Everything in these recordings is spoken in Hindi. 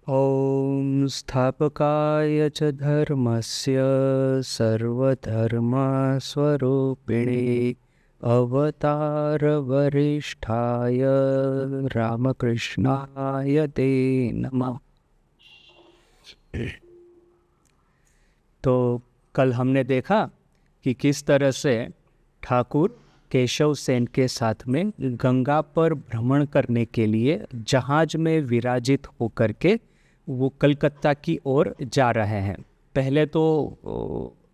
ॐ स्थापकाय च धर्मस्य सर्वधर्मस्वरूपिणे अवतारवरिष्ठाय रामकृष्णाय ते नमः। तो कल हमने देखा कि किस तरह से ठाकुर केशव सेन के साथ में गंगा पर भ्रमण करने के लिए जहाज में विराजित होकर के वो कलकत्ता की ओर जा रहे हैं। पहले तो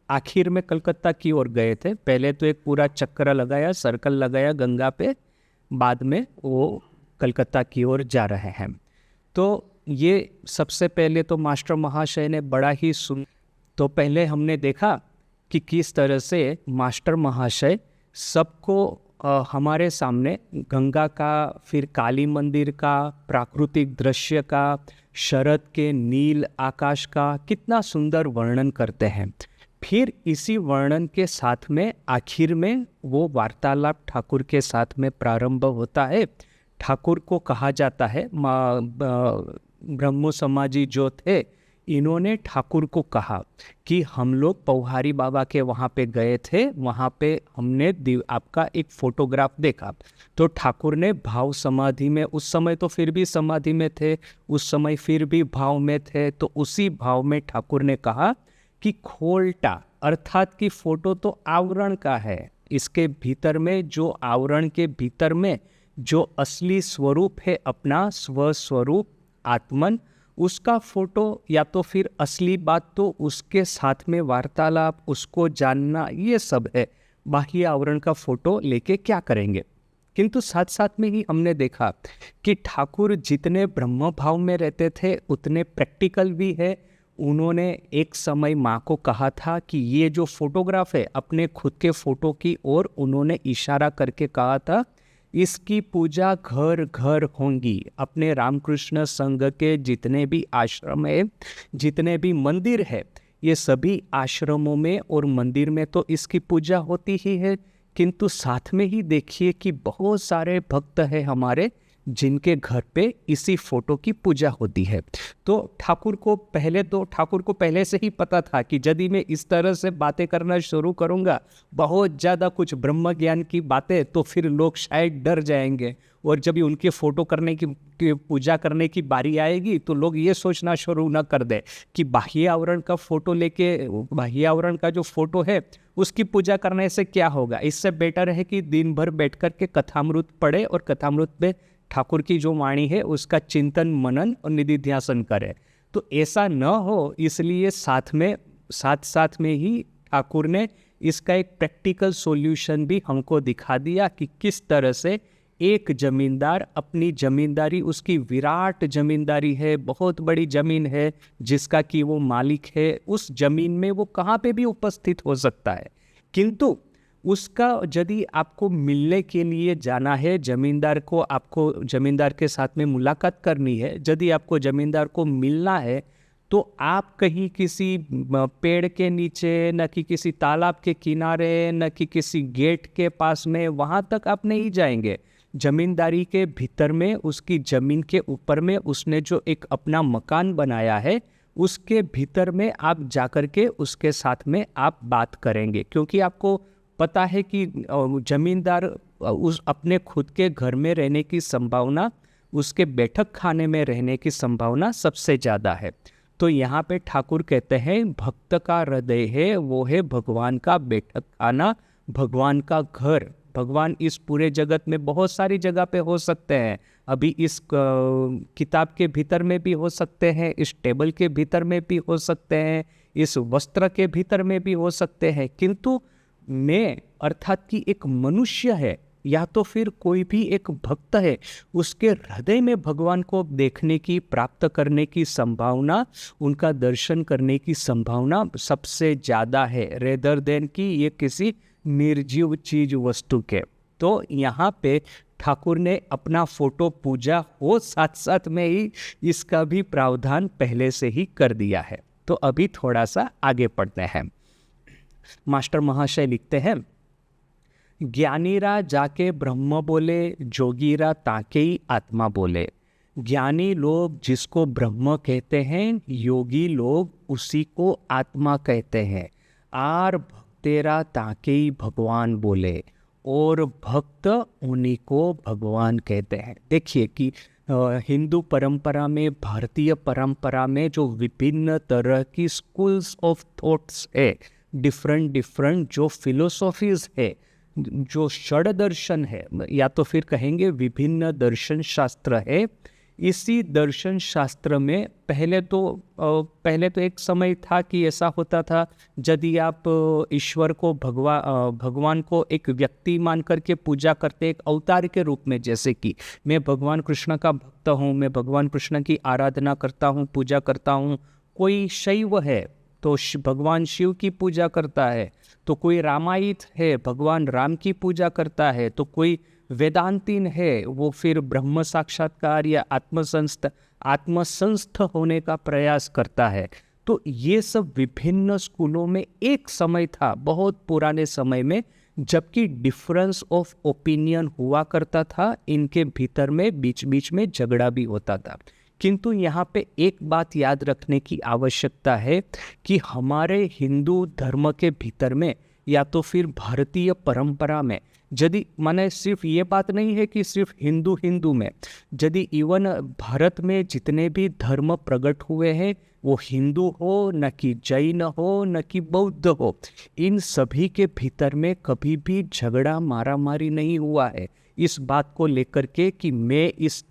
आखिर में कलकत्ता की ओर गए थे। पहले तो एक पूरा चक्कर लगाया, सर्कल लगाया गंगा पे, बाद में वो कलकत्ता की ओर जा रहे हैं। तो ये सबसे पहले तो मास्टर महाशय ने बड़ा ही तो पहले हमने देखा कि किस तरह से मास्टर महाशय सबको हमारे सामने गंगा का, फिर काली मंदिर का, प्राकृतिक दृश्य का, शरद के नील आकाश का कितना सुंदर वर्णन करते हैं। फिर इसी वर्णन के साथ में आखिर में वो वार्तालाप ठाकुर के साथ में प्रारंभ होता है। ठाकुर को कहा जाता है, ब्रह्मो समाजी जो थे इन्होंने ठाकुर को कहा कि हम लोग पौहारी बाबा के वहाँ पे गए थे, वहाँ पे हमने आपका एक फोटोग्राफ देखा। तो ठाकुर ने भाव समाधि में, उस समय तो फिर भी समाधि में थे, उस समय फिर भी भाव में थे, तो उसी भाव में ठाकुर ने कहा कि खोलटा अर्थात कि फोटो तो आवरण का है, इसके भीतर में जो आवरण के भीतर में जो असली स्वरूप है, अपना स्वस्वरूप आत्मन, उसका फोटो या तो फिर असली बात, तो उसके साथ में वार्तालाप, उसको जानना, ये सब है। बाह्य आवरण का फोटो लेके क्या करेंगे। किंतु साथ साथ में ही हमने देखा कि ठाकुर जितने ब्रह्म भाव में रहते थे उतने प्रैक्टिकल भी है। उन्होंने एक समय माँ को कहा था कि ये जो फोटोग्राफ है, अपने खुद के फोटो की ओर उन्होंने इशारा करके कहा था, इसकी पूजा घर घर होंगी। अपने रामकृष्ण संघ के जितने भी आश्रम है, जितने भी मंदिर है, ये सभी आश्रमों में और मंदिर में तो इसकी पूजा होती ही है। किंतु साथ में ही देखिए कि बहुत सारे भक्त हैं हमारे जिनके घर पे इसी फोटो की पूजा होती है। तो ठाकुर को पहले से ही पता था कि यदि मैं इस तरह से बातें करना शुरू करूंगा, बहुत ज़्यादा कुछ ब्रह्म ज्ञान की बातें, तो फिर लोग शायद डर जाएंगे, और जब भी उनके फोटो करने की पूजा करने की बारी आएगी तो लोग ये सोचना शुरू ना कर दे कि बाह्य आवरण का फोटो लेके, बाह्य आवरण का जो फोटो है उसकी पूजा करने से क्या होगा। इससे बेटर है कि दिन भर बैठ कर के कथामृत पढ़े और कथामृत पे ठाकुर की जो वाणी है उसका चिंतन मनन और निधिध्यासन करे। तो ऐसा न हो, इसलिए साथ में ही ठाकुर ने इसका एक प्रैक्टिकल सॉल्यूशन भी हमको दिखा दिया कि किस तरह से एक जमींदार अपनी जमींदारी, उसकी विराट जमींदारी है, बहुत बड़ी जमीन है जिसका कि वो मालिक है, उस जमीन में वो कहाँ पे भी उपस्थित हो सकता है। किंतु उसका यदि आपको मिलने के लिए जाना है, जमींदार को, आपको जमींदार के साथ में मुलाकात करनी है, यदि आपको जमींदार को मिलना है, तो आप कहीं किसी पेड़ के नीचे, न कि किसी तालाब के किनारे, न कि किसी गेट के पास में, वहाँ तक आप नहीं जाएंगे। जमींदारी के भीतर में, उसकी ज़मीन के ऊपर में उसने जो एक अपना मकान बनाया है, उसके भीतर में आप जाकर के उसके साथ में आप बात करेंगे। क्योंकि आपको पता है कि जमींदार उस अपने खुद के घर में रहने की संभावना, उसके बैठक खाने में रहने की संभावना सबसे ज़्यादा है। तो यहाँ पे ठाकुर कहते हैं भक्त का हृदय है वो है भगवान का बैठक खाना, भगवान का घर। भगवान इस पूरे जगत में बहुत सारी जगह पे हो सकते हैं। अभी इस किताब के भीतर में भी हो सकते हैं, इस टेबल के भीतर में भी हो सकते हैं, इस वस्त्र के भीतर में भी हो सकते हैं। किंतु मैं अर्थात कि एक मनुष्य है या तो फिर कोई भी एक भक्त है, उसके हृदय में भगवान को देखने की, प्राप्त करने की संभावना, उनका दर्शन करने की संभावना सबसे ज़्यादा है, रेदर देन कि ये किसी निर्जीव चीज वस्तु के। तो यहाँ पे ठाकुर ने अपना फोटो पूजा हो, साथ साथ में ही इसका भी प्रावधान पहले से ही कर दिया है। तो अभी थोड़ा सा आगे पढ़ते हैं। मास्टर महाशय लिखते हैं, ज्ञानीरा जाके ब्रह्म बोले, जोगीरा ताके ही आत्मा बोले। ज्ञानी लोग जिसको ब्रह्म कहते हैं, योगी लोग उसी को आत्मा कहते हैं। आर भक्तेरा ताके ही भगवान बोले, और भक्त उन्हीं को भगवान कहते हैं। देखिए कि हिंदू परंपरा में, भारतीय परंपरा में जो विभिन्न तरह की स्कूल्स ऑफ थॉट्स है, डिफरेंट डिफरेंट जो फिलोसॉफीज है, जो षड दर्शन है, या तो फिर कहेंगे विभिन्न दर्शन शास्त्र है। इसी दर्शन शास्त्र में पहले तो एक समय था कि ऐसा होता था, यदि आप ईश्वर को भगवान को एक व्यक्ति मान करके पूजा करते, एक अवतार के रूप में, जैसे कि मैं भगवान कृष्ण का भक्त हूँ, मैं भगवान कृष्ण की आराधना करता हूँ, पूजा करता हूँ। कोई शैव है तो भगवान शिव की पूजा करता है, तो कोई रामायित है, भगवान राम की पूजा करता है, तो कोई वेदांतीन है, वो फिर ब्रह्म साक्षात्कार या आत्मसंस्थ होने का प्रयास करता है। तो ये सब विभिन्न स्कूलों में एक समय था, बहुत पुराने समय में, जबकि डिफरेंस ऑफ ओपिनियन हुआ करता था, इनके भीतर में बीच बीच में झगड़ा भी होता था। किंतु यहाँ पे एक बात याद रखने की आवश्यकता है कि हमारे हिंदू धर्म के भीतर में, या तो फिर भारतीय परंपरा में, यदि माने सिर्फ ये बात नहीं है कि सिर्फ हिंदू में, यदि इवन भारत में जितने भी धर्म प्रकट हुए हैं, वो हिंदू हो, न कि जैन हो, न कि बौद्ध हो, इन सभी के भीतर में कभी भी झगड़ा मारामारी नहीं हुआ है इस बात को लेकर के कि मैं इस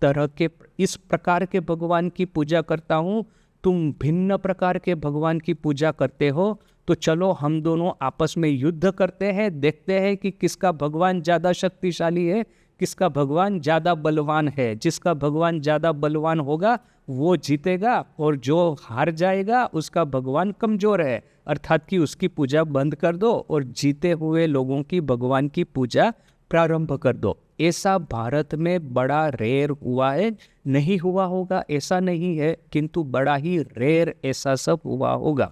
प्रकार के भगवान की पूजा करता हूँ, तुम भिन्न प्रकार के भगवान की पूजा करते हो, तो चलो हम दोनों आपस में युद्ध करते हैं, देखते हैं कि किसका भगवान ज़्यादा शक्तिशाली है, किसका भगवान ज़्यादा बलवान है। जिसका भगवान ज़्यादा बलवान होगा वो जीतेगा, और जो हार जाएगा उसका भगवान कमज़ोर है, अर्थात कि उसकी पूजा बंद कर दो और जीते हुए लोगों की भगवान की पूजा प्रारंभ कर दो। ऐसा भारत में बड़ा रेयर हुआ है, नहीं हुआ होगा ऐसा नहीं है, किंतु बड़ा ही रेयर ऐसा सब हुआ होगा।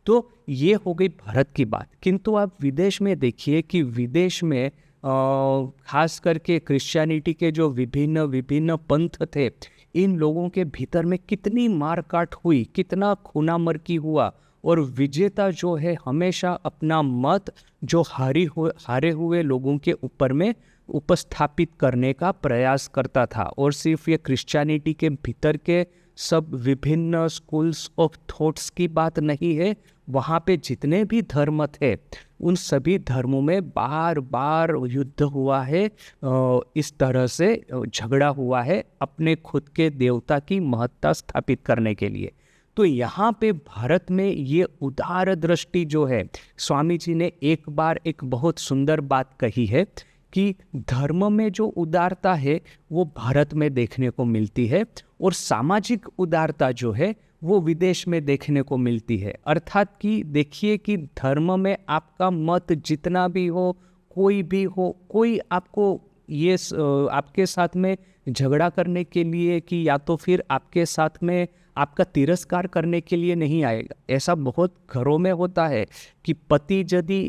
तो ये हो गई भारत की बात। किंतु आप विदेश में देखिए कि विदेश में खास करके क्रिश्चियनिटी के जो विभिन्न पंथ थे, इन लोगों के भीतर में कितनी मारकाट हुई, कितना खूना मरकी हुआ, और विजेता जो है हमेशा अपना मत जो हारे हुए लोगों के ऊपर में उपस्थापित करने का प्रयास करता था। और सिर्फ ये क्रिश्चियनिटी के भीतर के सब विभिन्न स्कूल्स ऑफ थॉट्स की बात नहीं है, वहाँ पे जितने भी धर्म थे उन सभी धर्मों में बार बार युद्ध हुआ है, इस तरह से झगड़ा हुआ है अपने खुद के देवता की महत्ता स्थापित करने के लिए। तो यहाँ पे भारत में ये उदार दृष्टि जो है, स्वामी जी ने एक बार एक बहुत सुंदर बात कही है कि धर्म में जो उदारता है वो भारत में देखने को मिलती है, और सामाजिक उदारता जो है वो विदेश में देखने को मिलती है। अर्थात कि देखिए कि धर्म में आपका मत जितना भी हो, कोई भी हो, कोई आपको ये आपके साथ में झगड़ा करने के लिए कि या तो फिर आपके साथ में आपका तिरस्कार करने के लिए नहीं आएगा। ऐसा बहुत घरों में होता है कि पति यदि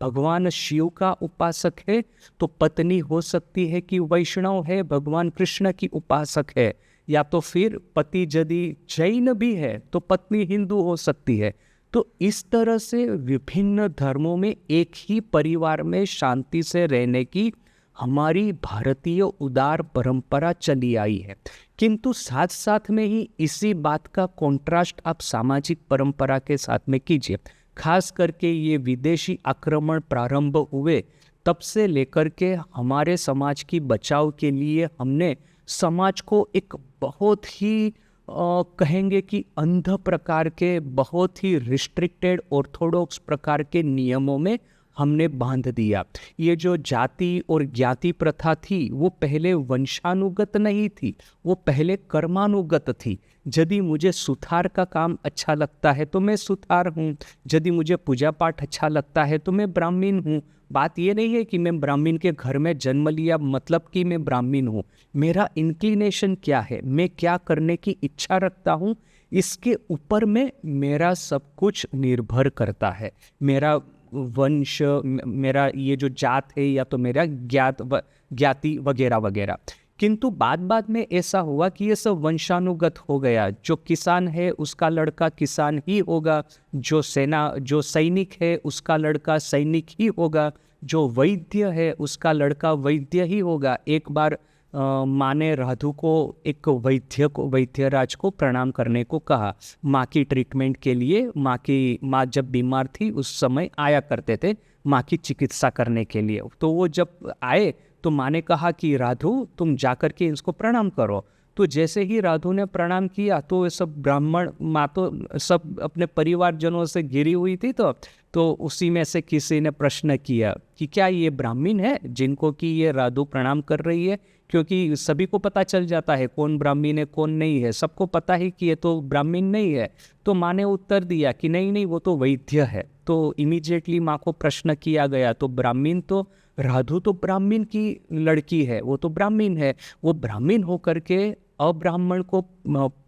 भगवान शिव का उपासक है तो पत्नी हो सकती है कि वैष्णव है, भगवान कृष्ण की उपासक है, या तो फिर पति यदि जैन भी है तो पत्नी हिंदू हो सकती है। तो इस तरह से विभिन्न धर्मों में एक ही परिवार में शांति से रहने की हमारी भारतीय उदार परंपरा चली आई है। किंतु साथ साथ में ही इसी बात का कॉन्ट्रास्ट आप सामाजिक परंपरा के साथ में कीजिए। खास करके ये विदेशी आक्रमण प्रारंभ हुए तब से लेकर के हमारे समाज की बचाव के लिए हमने समाज को एक बहुत ही कहेंगे कि अंध प्रकार के, बहुत ही रिस्ट्रिक्टेड ऑर्थोडॉक्स प्रकार के नियमों में हमने बांध दिया। ये जो जाति और ज्ञाति प्रथा थी वो पहले वंशानुगत नहीं थी, वो पहले कर्मानुगत थी। यदि मुझे सुथार का काम अच्छा लगता है तो मैं सुथार हूँ, यदि मुझे पूजा पाठ अच्छा लगता है तो मैं ब्राह्मण हूँ। बात ये नहीं है कि मैं ब्राह्मण के घर में जन्म लिया मतलब कि मैं ब्राह्मण हूँ। मेरा इंक्लिनेशन क्या है, मैं क्या करने की इच्छा रखता हूँ, इसके ऊपर में मेरा सब कुछ निर्भर करता है। मेरा वंश, मेरा ये जो जात है, या तो मेरा ज्ञाति वगैरह वगैरह। किंतु बाद बाद में ऐसा हुआ कि ये सब वंशानुगत हो गया। जो किसान है उसका लड़का किसान ही होगा, जो सैनिक है उसका लड़का सैनिक ही होगा, जो वैद्य है उसका लड़का वैद्य ही होगा। एक बार माँ ने राधु को एक वैद्यराज को प्रणाम करने को कहा। माँ की ट्रीटमेंट के लिए माँ जब बीमार थी उस समय आया करते थे माँ की चिकित्सा करने के लिए। तो वो जब आए तो माँ ने कहा कि राधु तुम जाकर के इसको प्रणाम करो। तो जैसे ही राधु ने प्रणाम किया तो ये सब ब्राह्मण, माँ तो सब अपने परिवारजनों से घिरी हुई थी, तो उसी में से किसी ने प्रश्न किया कि क्या ये ब्राह्मण है जिनको कि ये राधु प्रणाम कर रही है? क्योंकि सभी को पता चल जाता है कौन ब्राह्मण है कौन नहीं है, सबको पता है कि ये तो ब्राह्मण नहीं है। तो माँ ने उत्तर दिया कि नहीं नहीं वो तो वैद्य है। तो इमीडिएटली माँ को प्रश्न किया गया, तो ब्राह्मण तो राधु तो ब्राह्मण की लड़की है, वो तो ब्राह्मण है, वो ब्राह्मण होकर के अब्राह्मण को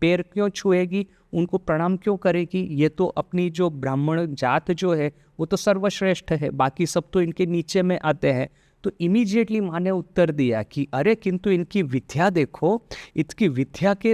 पैर क्यों छुएगी, उनको प्रणाम क्यों करेगी? ये तो अपनी जो ब्राह्मण जात जो है वो तो सर्वश्रेष्ठ है, बाकी सब तो इनके नीचे में आते हैं। तो इमीडिएटली माँ ने उत्तर दिया कि अरे किंतु इनकी विद्या देखो, इसकी विद्या के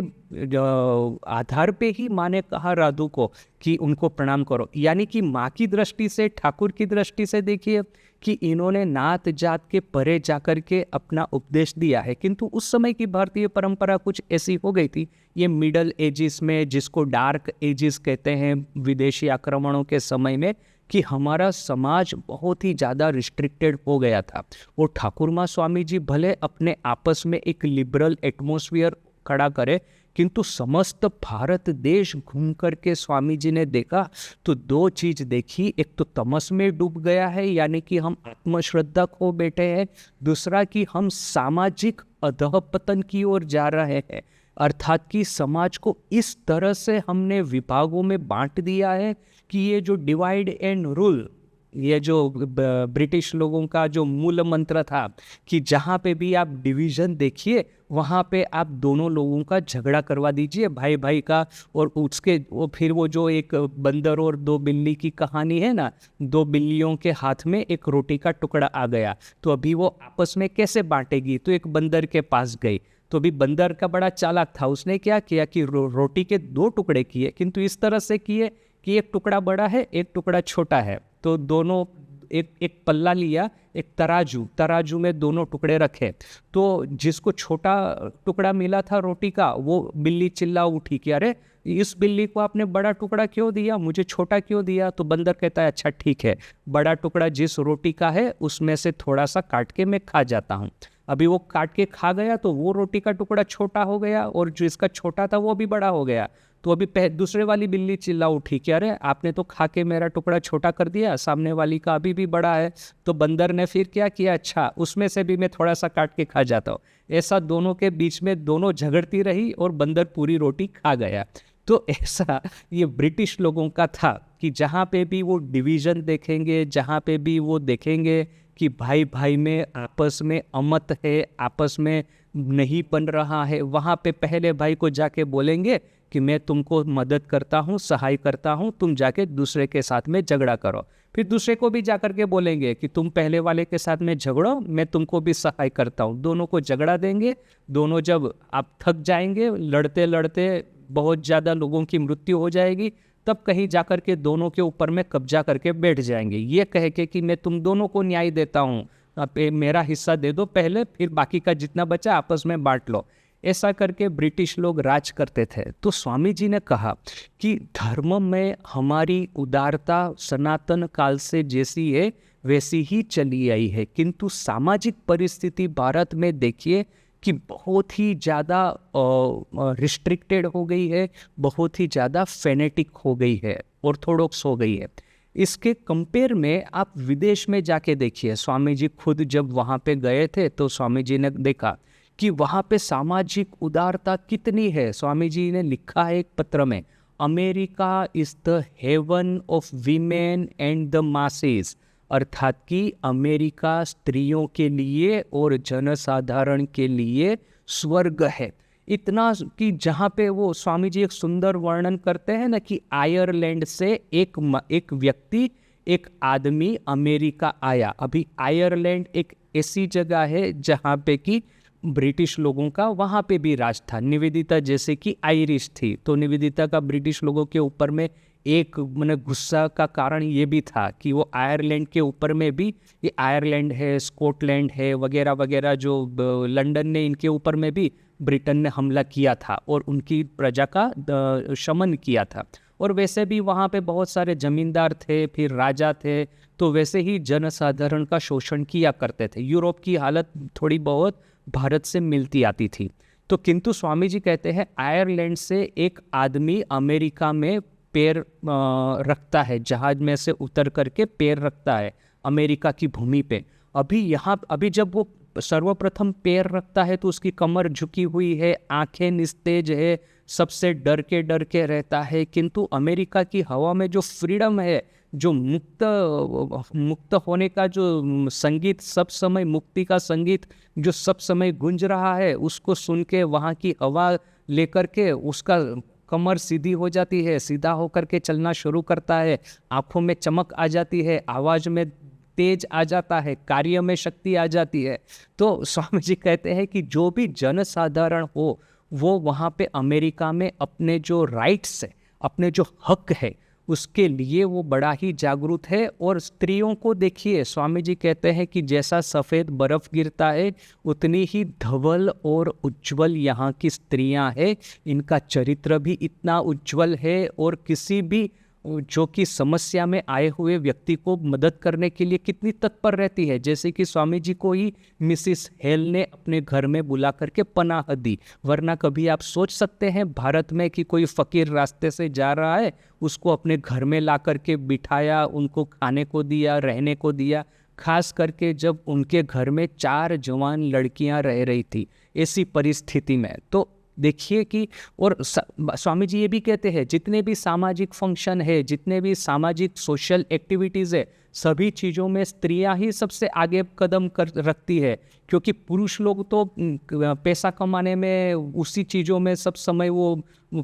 आधार पे ही माँ ने कहा राधु को कि उनको प्रणाम करो। यानी कि माँ की दृष्टि से, ठाकुर की दृष्टि से देखिए कि इन्होंने नात जात के परे जाकर के अपना उपदेश दिया है। किंतु उस समय की भारतीय परंपरा कुछ ऐसी हो गई थी, ये मिडल एजिस में, जिसको डार्क एजिस कहते हैं विदेशी आक्रमणों के समय में, कि हमारा समाज बहुत ही ज़्यादा रिस्ट्रिक्टेड हो गया था। और ठाकुर माँ स्वामी जी भले अपने आपस में एक लिबरल एटमॉस्फेयर खड़ा करे, किंतु समस्त भारत देश घूम करके स्वामी जी ने देखा तो दो चीज देखी, एक तो तमस में डूब गया है यानी कि हम आत्मश्रद्धा खो बैठे हैं, दूसरा कि हम सामाजिक अधःपतन की ओर जा रहे हैं। अर्थात कि समाज को इस तरह से हमने विभागों में बांट दिया है कि ये जो डिवाइड एंड रूल, ये जो ब्रिटिश लोगों का जो मूल मंत्र था कि जहाँ पे भी आप डिवीज़न देखिए वहाँ पे आप दोनों लोगों का झगड़ा करवा दीजिए, भाई भाई का। और उसके फिर वो जो एक बंदर और दो बिल्ली की कहानी है ना, दो बिल्लियों के हाथ में एक रोटी का टुकड़ा आ गया, तो अभी वो आपस में कैसे बांटेगी? तो एक बंदर के पास गई, तो अभी बंदर का बड़ा चालाक था, उसने क्या किया कि रोटी के दो टुकड़े किए, किंतु इस तरह से किए कि एक टुकड़ा बड़ा है एक टुकड़ा छोटा है। तो दोनों एक पल्ला लिया, एक तराजू में दोनों टुकड़े रखे। तो जिसको छोटा टुकड़ा मिला था रोटी का, वो बिल्ली चिल्ला उठी कि अरे इस बिल्ली को आपने बड़ा टुकड़ा क्यों दिया, मुझे छोटा क्यों दिया? तो बंदर कहता है अच्छा ठीक है, बड़ा टुकड़ा जिस रोटी का है उसमें से थोड़ा सा काट के मैं खा जाता हूँ। अभी वो काट के खा गया तो वो रोटी का टुकड़ा छोटा हो गया और जो इसका छोटा था वो भी बड़ा हो गया। तो अभी दूसरे वाली बिल्ली चिल्ला उठी कि अरे आपने तो खा के मेरा टुकड़ा छोटा कर दिया, सामने वाली का अभी भी बड़ा है। तो बंदर ने फिर क्या किया, अच्छा उसमें से भी मैं थोड़ा सा काट के खा जाता हूँ। ऐसा दोनों के बीच में दोनों झगड़ती रही और बंदर पूरी रोटी खा गया। तो ऐसा ये ब्रिटिश लोगों का था कि जहाँ पे भी वो डिवीज़न देखेंगे, जहाँ पे भी वो देखेंगे कि भाई भाई में आपस में अमत है, आपस में नहीं बन रहा है, वहाँ पे पहले भाई को जाके बोलेंगे कि मैं तुमको मदद करता हूँ, सहाय करता हूँ, तुम जाके दूसरे के साथ में झगड़ा करो। फिर दूसरे को भी जाकर के बोलेंगे कि तुम पहले वाले के साथ में झगड़ो, मैं तुमको भी सहाय करता हूँ। दोनों को झगड़ा देंगे, दोनों जब आप थक जाएंगे, लड़ते लड़ते बहुत ज़्यादा लोगों की मृत्यु हो जाएगी, तब कहीं जाकर के दोनों के ऊपर में कब्जा करके बैठ जाएंगे, ये कह के कि मैं तुम दोनों को न्याय देता हूँ, आप मेरा हिस्सा दे दो पहले, फिर बाकी का जितना बचा आपस में बांट लो। ऐसा करके ब्रिटिश लोग राज करते थे। तो स्वामी जी ने कहा कि धर्म में हमारी उदारता सनातन काल से जैसी है वैसी ही चली आई है, किंतु सामाजिक परिस्थिति भारत में देखिए कि बहुत ही ज़्यादा रिस्ट्रिक्टेड हो गई है, बहुत ही ज़्यादा फेनेटिक हो गई है, ऑर्थोडॉक्स हो गई है। इसके कंपेयर में आप विदेश में जाके देखिए, स्वामी जी खुद जब वहाँ पे गए थे तो स्वामी जी ने देखा कि वहाँ पे सामाजिक उदारता कितनी है। स्वामी जी ने लिखा है एक पत्र में, America is the haven of women and the masses, अर्थात कि अमेरिका स्त्रियों के लिए और जनसाधारण के लिए स्वर्ग है। इतना कि जहाँ पे वो स्वामी जी एक सुंदर वर्णन करते हैं ना कि आयरलैंड से एक व्यक्ति, एक आदमी अमेरिका आया। अभी आयरलैंड एक ऐसी जगह है जहाँ पे कि ब्रिटिश लोगों का वहाँ पे भी राज था। निवेदिता जैसे कि आयरिश थी, तो निवेदिता का ब्रिटिश लोगों के ऊपर में एक मैंने गुस्सा का कारण ये भी था कि वो आयरलैंड के ऊपर में भी, ये आयरलैंड है, स्कॉटलैंड है वगैरह वगैरह, जो लंदन ने, इनके ऊपर में भी ब्रिटेन ने हमला किया था और उनकी प्रजा का शमन किया था। और वैसे भी वहाँ पे बहुत सारे जमींदार थे, फिर राजा थे, तो वैसे ही जनसाधारण का शोषण किया करते थे। यूरोप की हालत थोड़ी बहुत भारत से मिलती आती थी। तो किंतु स्वामी जी कहते हैं आयरलैंड से एक आदमी अमेरिका में पैर रखता है, जहाज में से उतर करके पैर रखता है अमेरिका की भूमि पे। अभी जब वो सर्वप्रथम पैर रखता है तो उसकी कमर झुकी हुई है, आंखें निस्तेज है, सबसे डर के रहता है। किंतु अमेरिका की हवा में जो फ्रीडम है, जो मुक्त होने का जो संगीत, सब समय मुक्ति का संगीत जो सब समय गूंज रहा है, उसको सुन के वहाँ की हवा लेकर के उसका कमर सीधी हो जाती है, सीधा होकर के चलना शुरू करता है, आंखों में चमक आ जाती है, आवाज़ में तेज आ जाता है, कार्य में शक्ति आ जाती है। तो स्वामी जी कहते हैं कि जो भी जनसाधारण हो वो वहाँ पे अमेरिका में अपने जो राइट्स है, अपने जो हक है, उसके लिए वो बड़ा ही जागरूक है। और स्त्रियों को देखिए, स्वामी जी कहते हैं कि जैसा सफ़ेद बर्फ़ गिरता है उतनी ही धवल और उज्जवल यहाँ की स्त्रियाँ हैं। इनका चरित्र भी इतना उज्जवल है और किसी भी जो कि समस्या में आए हुए व्यक्ति को मदद करने के लिए कितनी तत्पर रहती है। जैसे कि स्वामी जी को ही मिसिस हेल ने अपने घर में बुला करके पनाह दी, वरना कभी आप सोच सकते हैं भारत में कि कोई फ़कीर रास्ते से जा रहा है, उसको अपने घर में ला करके बिठाया, उनको खाने को दिया, रहने को दिया, खास करके जब उनके घर में 4 जवान लड़कियां रह रही थी ऐसी परिस्थिति में। तो देखिए कि, और स्वामी जी ये भी कहते हैं जितने भी सामाजिक फंक्शन है, जितने भी सामाजिक सोशल एक्टिविटीज़ है, सभी चीज़ों में स्त्रियां ही सबसे आगे कदम कर रखती है, क्योंकि पुरुष लोग तो पैसा कमाने में, उसी चीज़ों में सब समय वो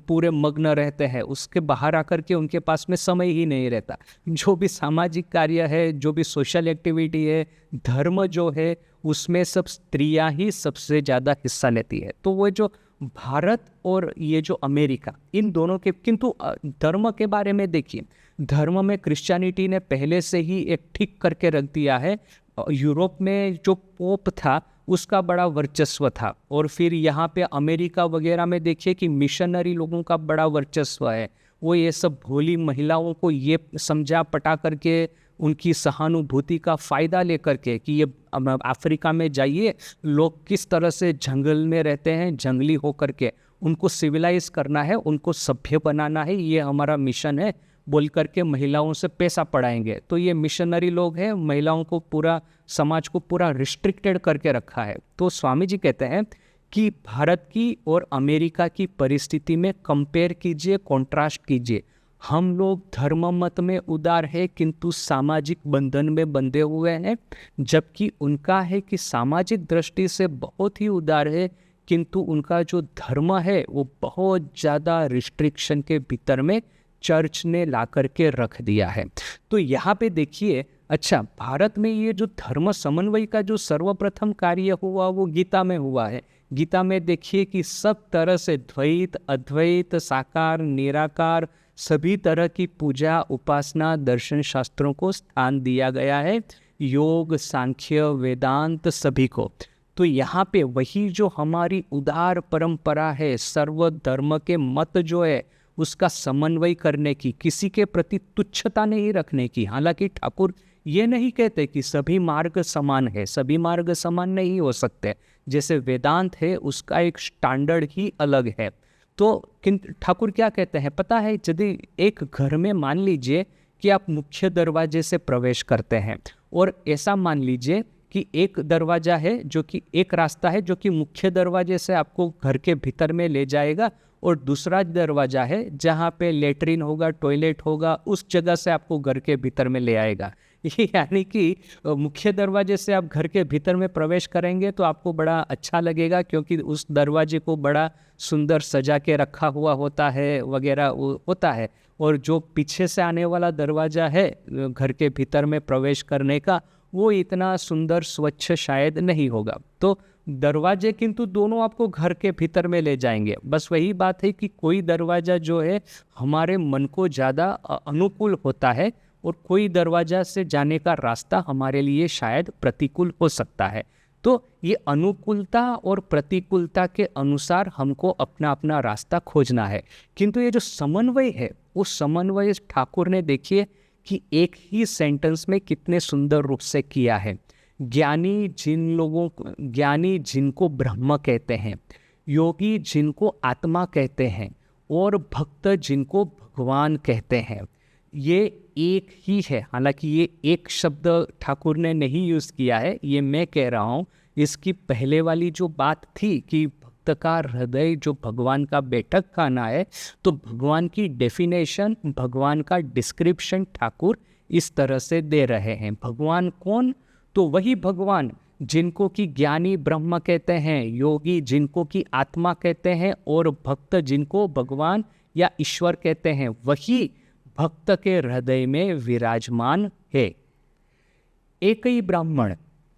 पूरे मग्न रहते हैं, उसके बाहर आकर के उनके पास में समय ही नहीं रहता। जो भी सामाजिक कार्य है, जो भी सोशल एक्टिविटी है, धर्म जो है, उसमें सब स्त्रियां ही सबसे ज़्यादा हिस्सा लेती है। तो वो जो भारत और ये जो अमेरिका, इन दोनों के, किंतु धर्म के बारे में देखिए, धर्म में क्रिश्चियनिटी ने पहले से ही एक ठीक करके रख दिया है। यूरोप में जो पोप था उसका बड़ा वर्चस्व था, और फिर यहाँ पे अमेरिका वगैरह में देखिए कि मिशनरी लोगों का बड़ा वर्चस्व है। वो ये सब भोली महिलाओं को ये समझा पटा करके, उनकी सहानुभूति का फ़ायदा लेकर के कि ये अफ्रीका में जाइए, लोग किस तरह से जंगल में रहते हैं, जंगली होकर के, उनको सिविलाइज करना है, उनको सभ्य बनाना है, ये हमारा मिशन है बोल करके महिलाओं से पैसा पढ़ाएंगे। तो ये मिशनरी लोग हैं, महिलाओं को, पूरा समाज को पूरा रिस्ट्रिक्टेड करके रखा है। तो स्वामी जी कहते हैं कि भारत की और अमेरिका की परिस्थिति में कंपेयर कीजिए, कॉन्ट्रास्ट कीजिए। हम लोग धर्म मत में उदार है किंतु सामाजिक बंधन में बंधे हुए हैं, जबकि उनका है कि सामाजिक दृष्टि से बहुत ही उदार है, किंतु उनका जो धर्म है वो बहुत ज़्यादा रिस्ट्रिक्शन के भीतर में चर्च ने ला करके रख दिया है। तो यहाँ पे देखिए, अच्छा, भारत में ये जो धर्म समन्वय का जो सर्वप्रथम कार्य हुआ वो गीता में हुआ है। गीता में देखिए कि सब तरह से द्वैत, अद्वैत, साकार, निराकार, सभी तरह की पूजा, उपासना, दर्शन शास्त्रों को स्थान दिया गया है, योग, सांख्य, वेदांत सभी को। तो यहाँ पे वही जो हमारी उदार परंपरा है, सर्व धर्म के मत जो है उसका समन्वय करने की, किसी के प्रति तुच्छता नहीं रखने की। हालांकि ठाकुर ये नहीं कहते कि सभी मार्ग समान है, सभी मार्ग समान नहीं हो सकते। जैसे वेदांत है उसका एक स्टैंडर्ड ही अलग है। तो ठाकुर क्या कहते हैं पता है, यदि एक घर में मान लीजिए कि आप मुख्य दरवाजे से प्रवेश करते हैं, और ऐसा मान लीजिए कि एक दरवाज़ा है जो कि, एक रास्ता है जो कि मुख्य दरवाजे से आपको घर के भीतर में ले जाएगा, और दूसरा दरवाज़ा है जहाँ पे लेटरिन होगा, टॉयलेट होगा, उस जगह से आपको घर के भीतर में ले आएगा। यानी कि मुख्य दरवाजे से आप घर के भीतर में प्रवेश करेंगे तो आपको बड़ा अच्छा लगेगा, क्योंकि उस दरवाजे को बड़ा सुंदर सजा के रखा हुआ होता है वगैरह होता है। और जो पीछे से आने वाला दरवाज़ा है घर के भीतर में प्रवेश करने का, वो इतना सुंदर स्वच्छ शायद नहीं होगा। तो दरवाजे किंतु दोनों आपको घर के भीतर में ले जाएंगे। बस वही बात है कि कोई दरवाज़ा जो है हमारे मन को ज़्यादा अनुकूल होता है और कोई दरवाज़ा से जाने का रास्ता हमारे लिए शायद प्रतिकूल हो सकता है। तो ये अनुकूलता और प्रतिकूलता के अनुसार हमको अपना अपना रास्ता खोजना है। किंतु ये जो समन्वय है, वो समन्वय ठाकुर ने देखिए कि एक ही सेंटेंस में कितने सुंदर रूप से किया है। ज्ञानी जिनको ब्रह्म कहते हैं, योगी जिनको आत्मा कहते हैं और भक्त जिनको भगवान कहते हैं, ये एक ही है। हालांकि ये एक शब्द ठाकुर ने नहीं यूज़ किया है, ये मैं कह रहा हूँ। इसकी पहले वाली जो बात थी कि भक्त का हृदय जो भगवान का बैठक खाना है, तो भगवान की डेफिनेशन, भगवान का डिस्क्रिप्शन ठाकुर इस तरह से दे रहे हैं। भगवान कौन? तो वही भगवान जिनको कि ज्ञानी ब्रह्म कहते हैं, योगी जिनको कि आत्मा कहते हैं और भक्त जिनको भगवान या ईश्वर कहते हैं, वही भक्त के हृदय में विराजमान है। एक ही ब्राह्मण,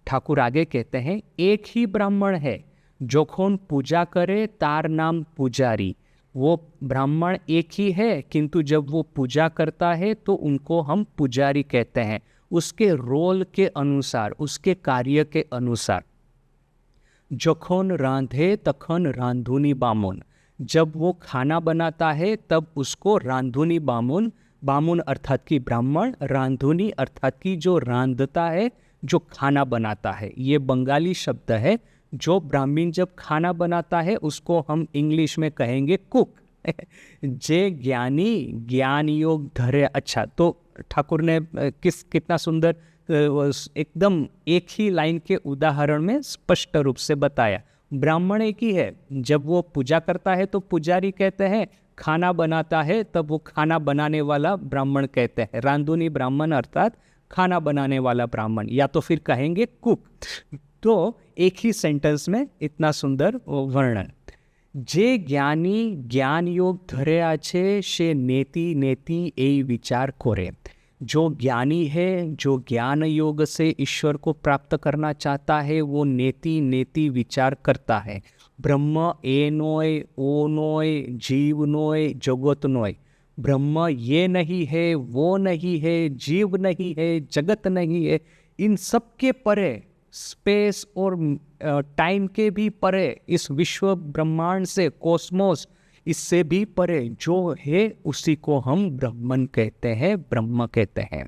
ठाकुर आगे कहते हैं, एक ही ब्राह्मण है, जोखोन पूजा करे तार नाम पुजारी। वो ब्राह्मण एक ही है, किंतु जब वो पूजा करता है तो उनको हम पुजारी कहते हैं, उसके रोल के अनुसार, उसके कार्य के अनुसार। जखोन रांधे तखन रांधुनी बामुन, जब वो खाना बनाता है तब उसको रांधुनी बामुन, बामुन अर्थात की ब्राह्मण, रांधुनी अर्थात की जो रांधता है, जो खाना बनाता है। ये बंगाली शब्द है। जो ब्राह्मण जब खाना बनाता है उसको हम इंग्लिश में कहेंगे कुक। जे ज्ञानी ज्ञान योग धरे। अच्छा, तो ठाकुर ने कितना सुंदर एकदम एक ही लाइन के उदाहरण में स्पष्ट रूप से बताया। ब्राह्मण एक ही है, जब वो पूजा करता है तो पुजारी कहते हैं, खाना बनाता है तब वो खाना बनाने वाला ब्राह्मण कहते हैं। रांधुनी ब्राह्मण अर्थात खाना बनाने वाला ब्राह्मण, या तो फिर कहेंगे कुक। तो एक ही सेंटेंस में इतना सुंदर वर्णन। जे ज्ञानी ज्ञान योग धरे आछे से नेति नेति ए विचार करे। जो ज्ञानी है, जो ज्ञान योग से ईश्वर को प्राप्त करना चाहता है, वो नेति नेति विचार करता है। ब्रह्म ए नोय, ओ नोय, जीव नोय, जगत नोय। ब्रह्म ये नहीं है, वो नहीं है, जीव नहीं है, जगत नहीं है। इन सब के परे, स्पेस और टाइम के भी परे, इस विश्व ब्रह्मांड से, कॉस्मोस, इससे भी परे जो है उसी को हम ब्रह्मन कहते हैं, ब्रह्म कहते हैं।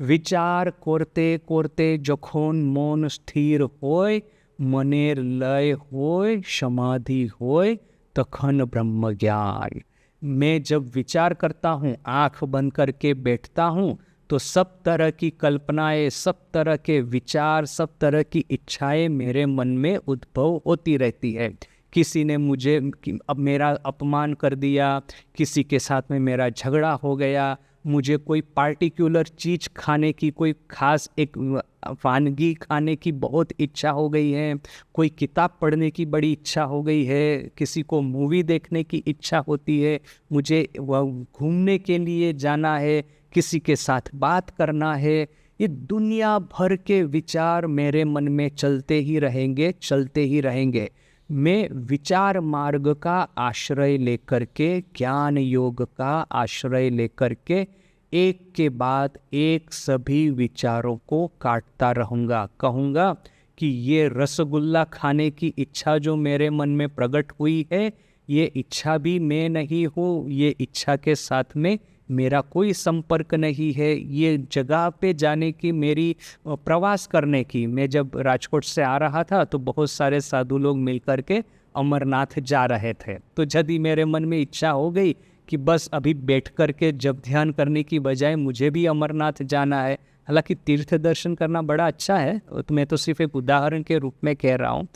विचार कोरते कोरते जखोन मौन स्थिर होय, मनेर लय होय, समाधि होय, तखन ब्रह्म ज्ञान। मैं जब विचार करता हूँ, आँख बंद करके बैठता हूँ, तो सब तरह की कल्पनाएं, सब तरह के विचार, सब तरह की इच्छाएं मेरे मन में उद्भव होती रहती है। किसी ने मुझे अब मेरा अपमान कर दिया, किसी के साथ में मेरा झगड़ा हो गया, मुझे कोई पार्टिकुलर चीज़ खाने की, कोई खास एक वानगी खाने की बहुत इच्छा हो गई है, कोई किताब पढ़ने की बड़ी इच्छा हो गई है, किसी को मूवी देखने की इच्छा होती है, मुझे घूमने के लिए जाना है, किसी के साथ बात करना है। ये दुनिया भर के विचार मेरे मन में चलते ही रहेंगे, चलते ही रहेंगे। मैं विचार मार्ग का आश्रय लेकर के, ज्ञान योग का आश्रय लेकर के, एक के बाद एक सभी विचारों को काटता रहूँगा। कहूँगा कि ये रसगुल्ला खाने की इच्छा जो मेरे मन में प्रकट हुई है, ये इच्छा भी मैं नहीं हूँ, ये इच्छा के साथ में मेरा कोई संपर्क नहीं है। ये जगह पे जाने की, मेरी प्रवास करने की, मैं जब राजकोट से आ रहा था तो बहुत सारे साधु लोग मिलकर के अमरनाथ जा रहे थे। तो जब ही मेरे मन में इच्छा हो गई कि बस अभी बैठ कर के जब ध्यान करने की बजाय मुझे भी अमरनाथ जाना है। हालांकि तीर्थ दर्शन करना बड़ा अच्छा है, तो मैं तो सिर्फ एक उदाहरण के रूप में कह रहा हूँ।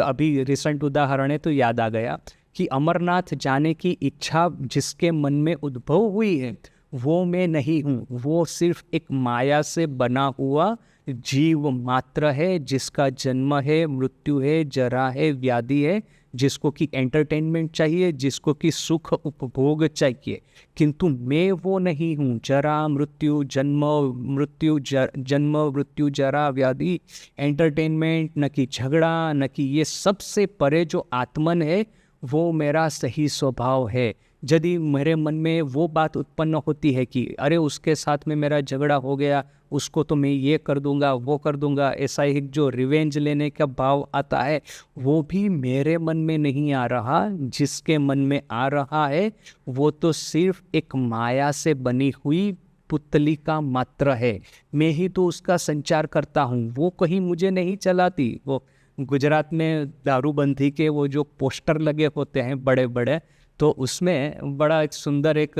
अभी रिसेंट उदाहरण है तो याद आ गया कि अमरनाथ जाने की इच्छा जिसके मन में उद्भव हुई है, वो मैं नहीं हूँ। वो सिर्फ एक माया से बना हुआ जीव मात्र है, जिसका जन्म है, मृत्यु है, जरा है, व्याधि है, जिसको कि एंटरटेनमेंट चाहिए, जिसको कि सुख उपभोग चाहिए, किंतु मैं वो नहीं हूँ। जरा मृत्यु जन्म मृत्यु जन्म मृत्यु जरा व्याधि, एंटरटेनमेंट न कि झगड़ा, न कि ये सबसे परे जो आत्मन है वो मेरा सही स्वभाव है। यदि मेरे मन में वो बात उत्पन्न होती है कि अरे उसके साथ में मेरा झगड़ा हो गया, उसको तो मैं ये कर दूंगा वो कर दूंगा, ऐसा एक जो रिवेंज लेने का भाव आता है वो भी मेरे मन में नहीं आ रहा। जिसके मन में आ रहा है वो तो सिर्फ एक माया से बनी हुई पुतली का मात्र है। मैं ही तो उसका संचार करता हूँ, वो कहीं मुझे नहीं चलाती। वो गुजरात में दारूबंदी के वो जो पोस्टर लगे होते हैं बड़े बड़े, तो उसमें बड़ा एक सुंदर एक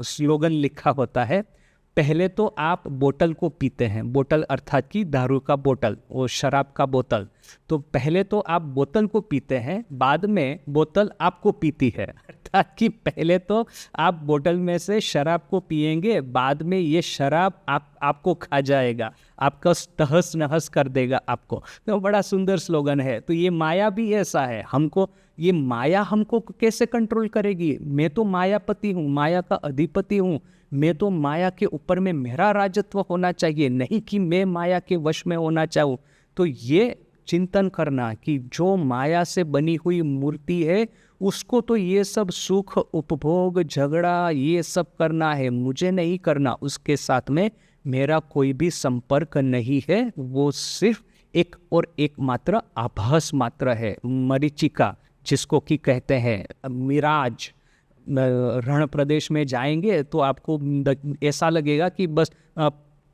स्लोगन लिखा होता है, पहले तो आप बोतल को पीते हैं, बोतल अर्थात कि दारू का बोतल, वो शराब का बोतल, तो पहले तो आप बोतल को पीते हैं, बाद में बोतल आपको पीती है। अर्थात कि पहले तो आप बोतल में से शराब को पिएंगे, बाद में ये शराब आपको खा जाएगा, आपका तहस नहस कर देगा आपको। तो बड़ा सुंदर स्लोगन है। तो ये माया भी ऐसा है, हमको ये माया हमको कैसे कंट्रोल करेगी? मैं तो मायापति हूँ, माया का अधिपति हूँ, मैं तो माया के ऊपर में मेरा राजत्व होना चाहिए, नहीं कि मैं माया के वश में होना चाहूँ। तो ये चिंतन करना कि जो माया से बनी हुई मूर्ति है उसको तो ये सब सुख उपभोग झगड़ा ये सब करना है, मुझे नहीं करना, उसके साथ में मेरा कोई भी संपर्क नहीं है। वो सिर्फ एक और एक मात्र आभास मात्र है, मरीचिका जिसको कि कहते हैं मिराज। रण प्रदेश में जाएंगे तो आपको ऐसा लगेगा कि बस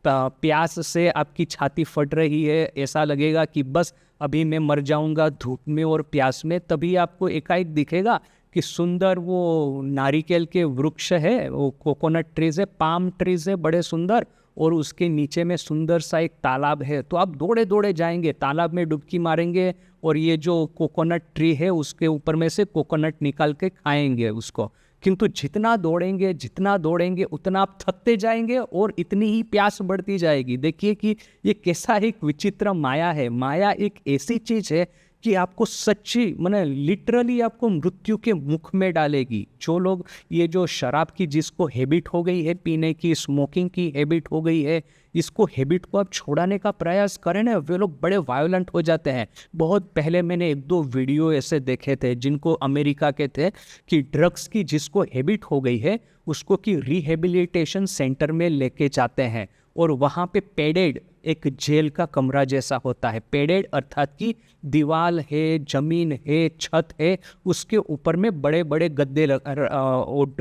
प्यास से आपकी छाती फट रही है, ऐसा लगेगा कि बस अभी मैं मर जाऊंगा धूप में और प्यास में। तभी आपको एकाएक दिखेगा कि सुंदर वो नारिकेल के वृक्ष है, वो कोकोनट ट्रीज है, पाम ट्रीज है बड़े सुंदर, और उसके नीचे में सुंदर सा एक तालाब है। तो आप दौड़े दौड़े जाएंगे, तालाब में डुबकी मारेंगे और ये जो कोकोनट ट्री है उसके ऊपर में से कोकोनट निकाल के खाएंगे उसको। किंतु जितना दौड़ेंगे उतना आप थकते जाएंगे और इतनी ही प्यास बढ़ती जाएगी। देखिए कि ये कैसा एक विचित्र माया है। माया एक ऐसी चीज है कि आपको सच्ची माने लिटरली आपको मृत्यु के मुख में डालेगी। जो लोग ये जो शराब की जिसको हैबिट हो गई है पीने की, स्मोकिंग की हैबिट हो गई है, इसको हैबिट को आप छोड़ाने का प्रयास करें ना, वे लोग बड़े वायलेंट हो जाते हैं। बहुत पहले मैंने एक दो वीडियो ऐसे देखे थे जिनको अमेरिका के थे कि ड्रग्स की जिसको हैबिट हो गई है उसको कि रिहेबिलिटेशन सेंटर में लेके जाते हैं और वहाँ पे पेडेड एक जेल का कमरा जैसा होता है। पेडेड अर्थात कि दीवार है, जमीन है, छत है, उसके ऊपर में बड़े बड़े गद्दे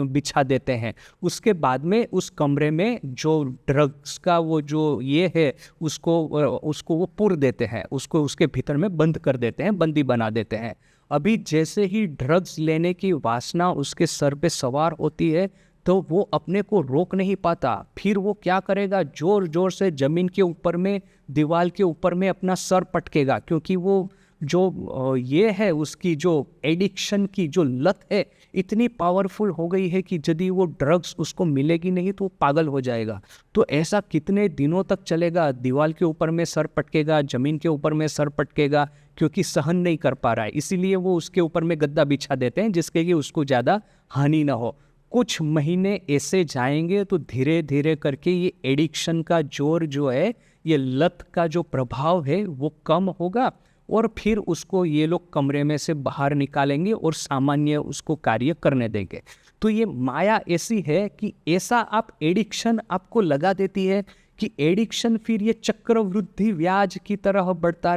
बिछा देते हैं। उसके बाद में उस कमरे में जो ड्रग्स का वो जो ये है उसको वो पुर देते हैं, उसको उसके भीतर में बंद कर देते हैं, बंदी बना देते हैं। अभी जैसे ही ड्रग्स लेने की वासना उसके सर पे सवार होती है तो वो अपने को रोक नहीं पाता। फिर वो क्या करेगा, जोर जोर से जमीन के ऊपर में, दीवार के ऊपर में अपना सर पटकेगा, क्योंकि वो जो ये है उसकी जो एडिक्शन की जो लत है इतनी पावरफुल हो गई है कि यदि वो ड्रग्स उसको मिलेगी नहीं तो वो पागल हो जाएगा। तो ऐसा कितने दिनों तक चलेगा? दीवार के ऊपर में सर पटकेगा, जमीन के ऊपर में सर पटकेगा, क्योंकि सहन नहीं कर पा रहा है। इसीलिए वो उसके ऊपर में गद्दा बिछा देते हैं जिसके कि उसको ज़्यादा हानि ना हो। कुछ महीने ऐसे जाएंगे तो धीरे धीरे करके ये एडिक्शन का जोर जो है, ये लत का जो प्रभाव है वो कम होगा और फिर उसको ये लोग कमरे में से बाहर निकालेंगे और सामान्य उसको कार्य करने देंगे। तो ये माया ऐसी है कि ऐसा आप एडिक्शन आपको लगा देती है कि एडिक्शन फिर ये चक्रवृद्धि व्याज की तरह बढ़ता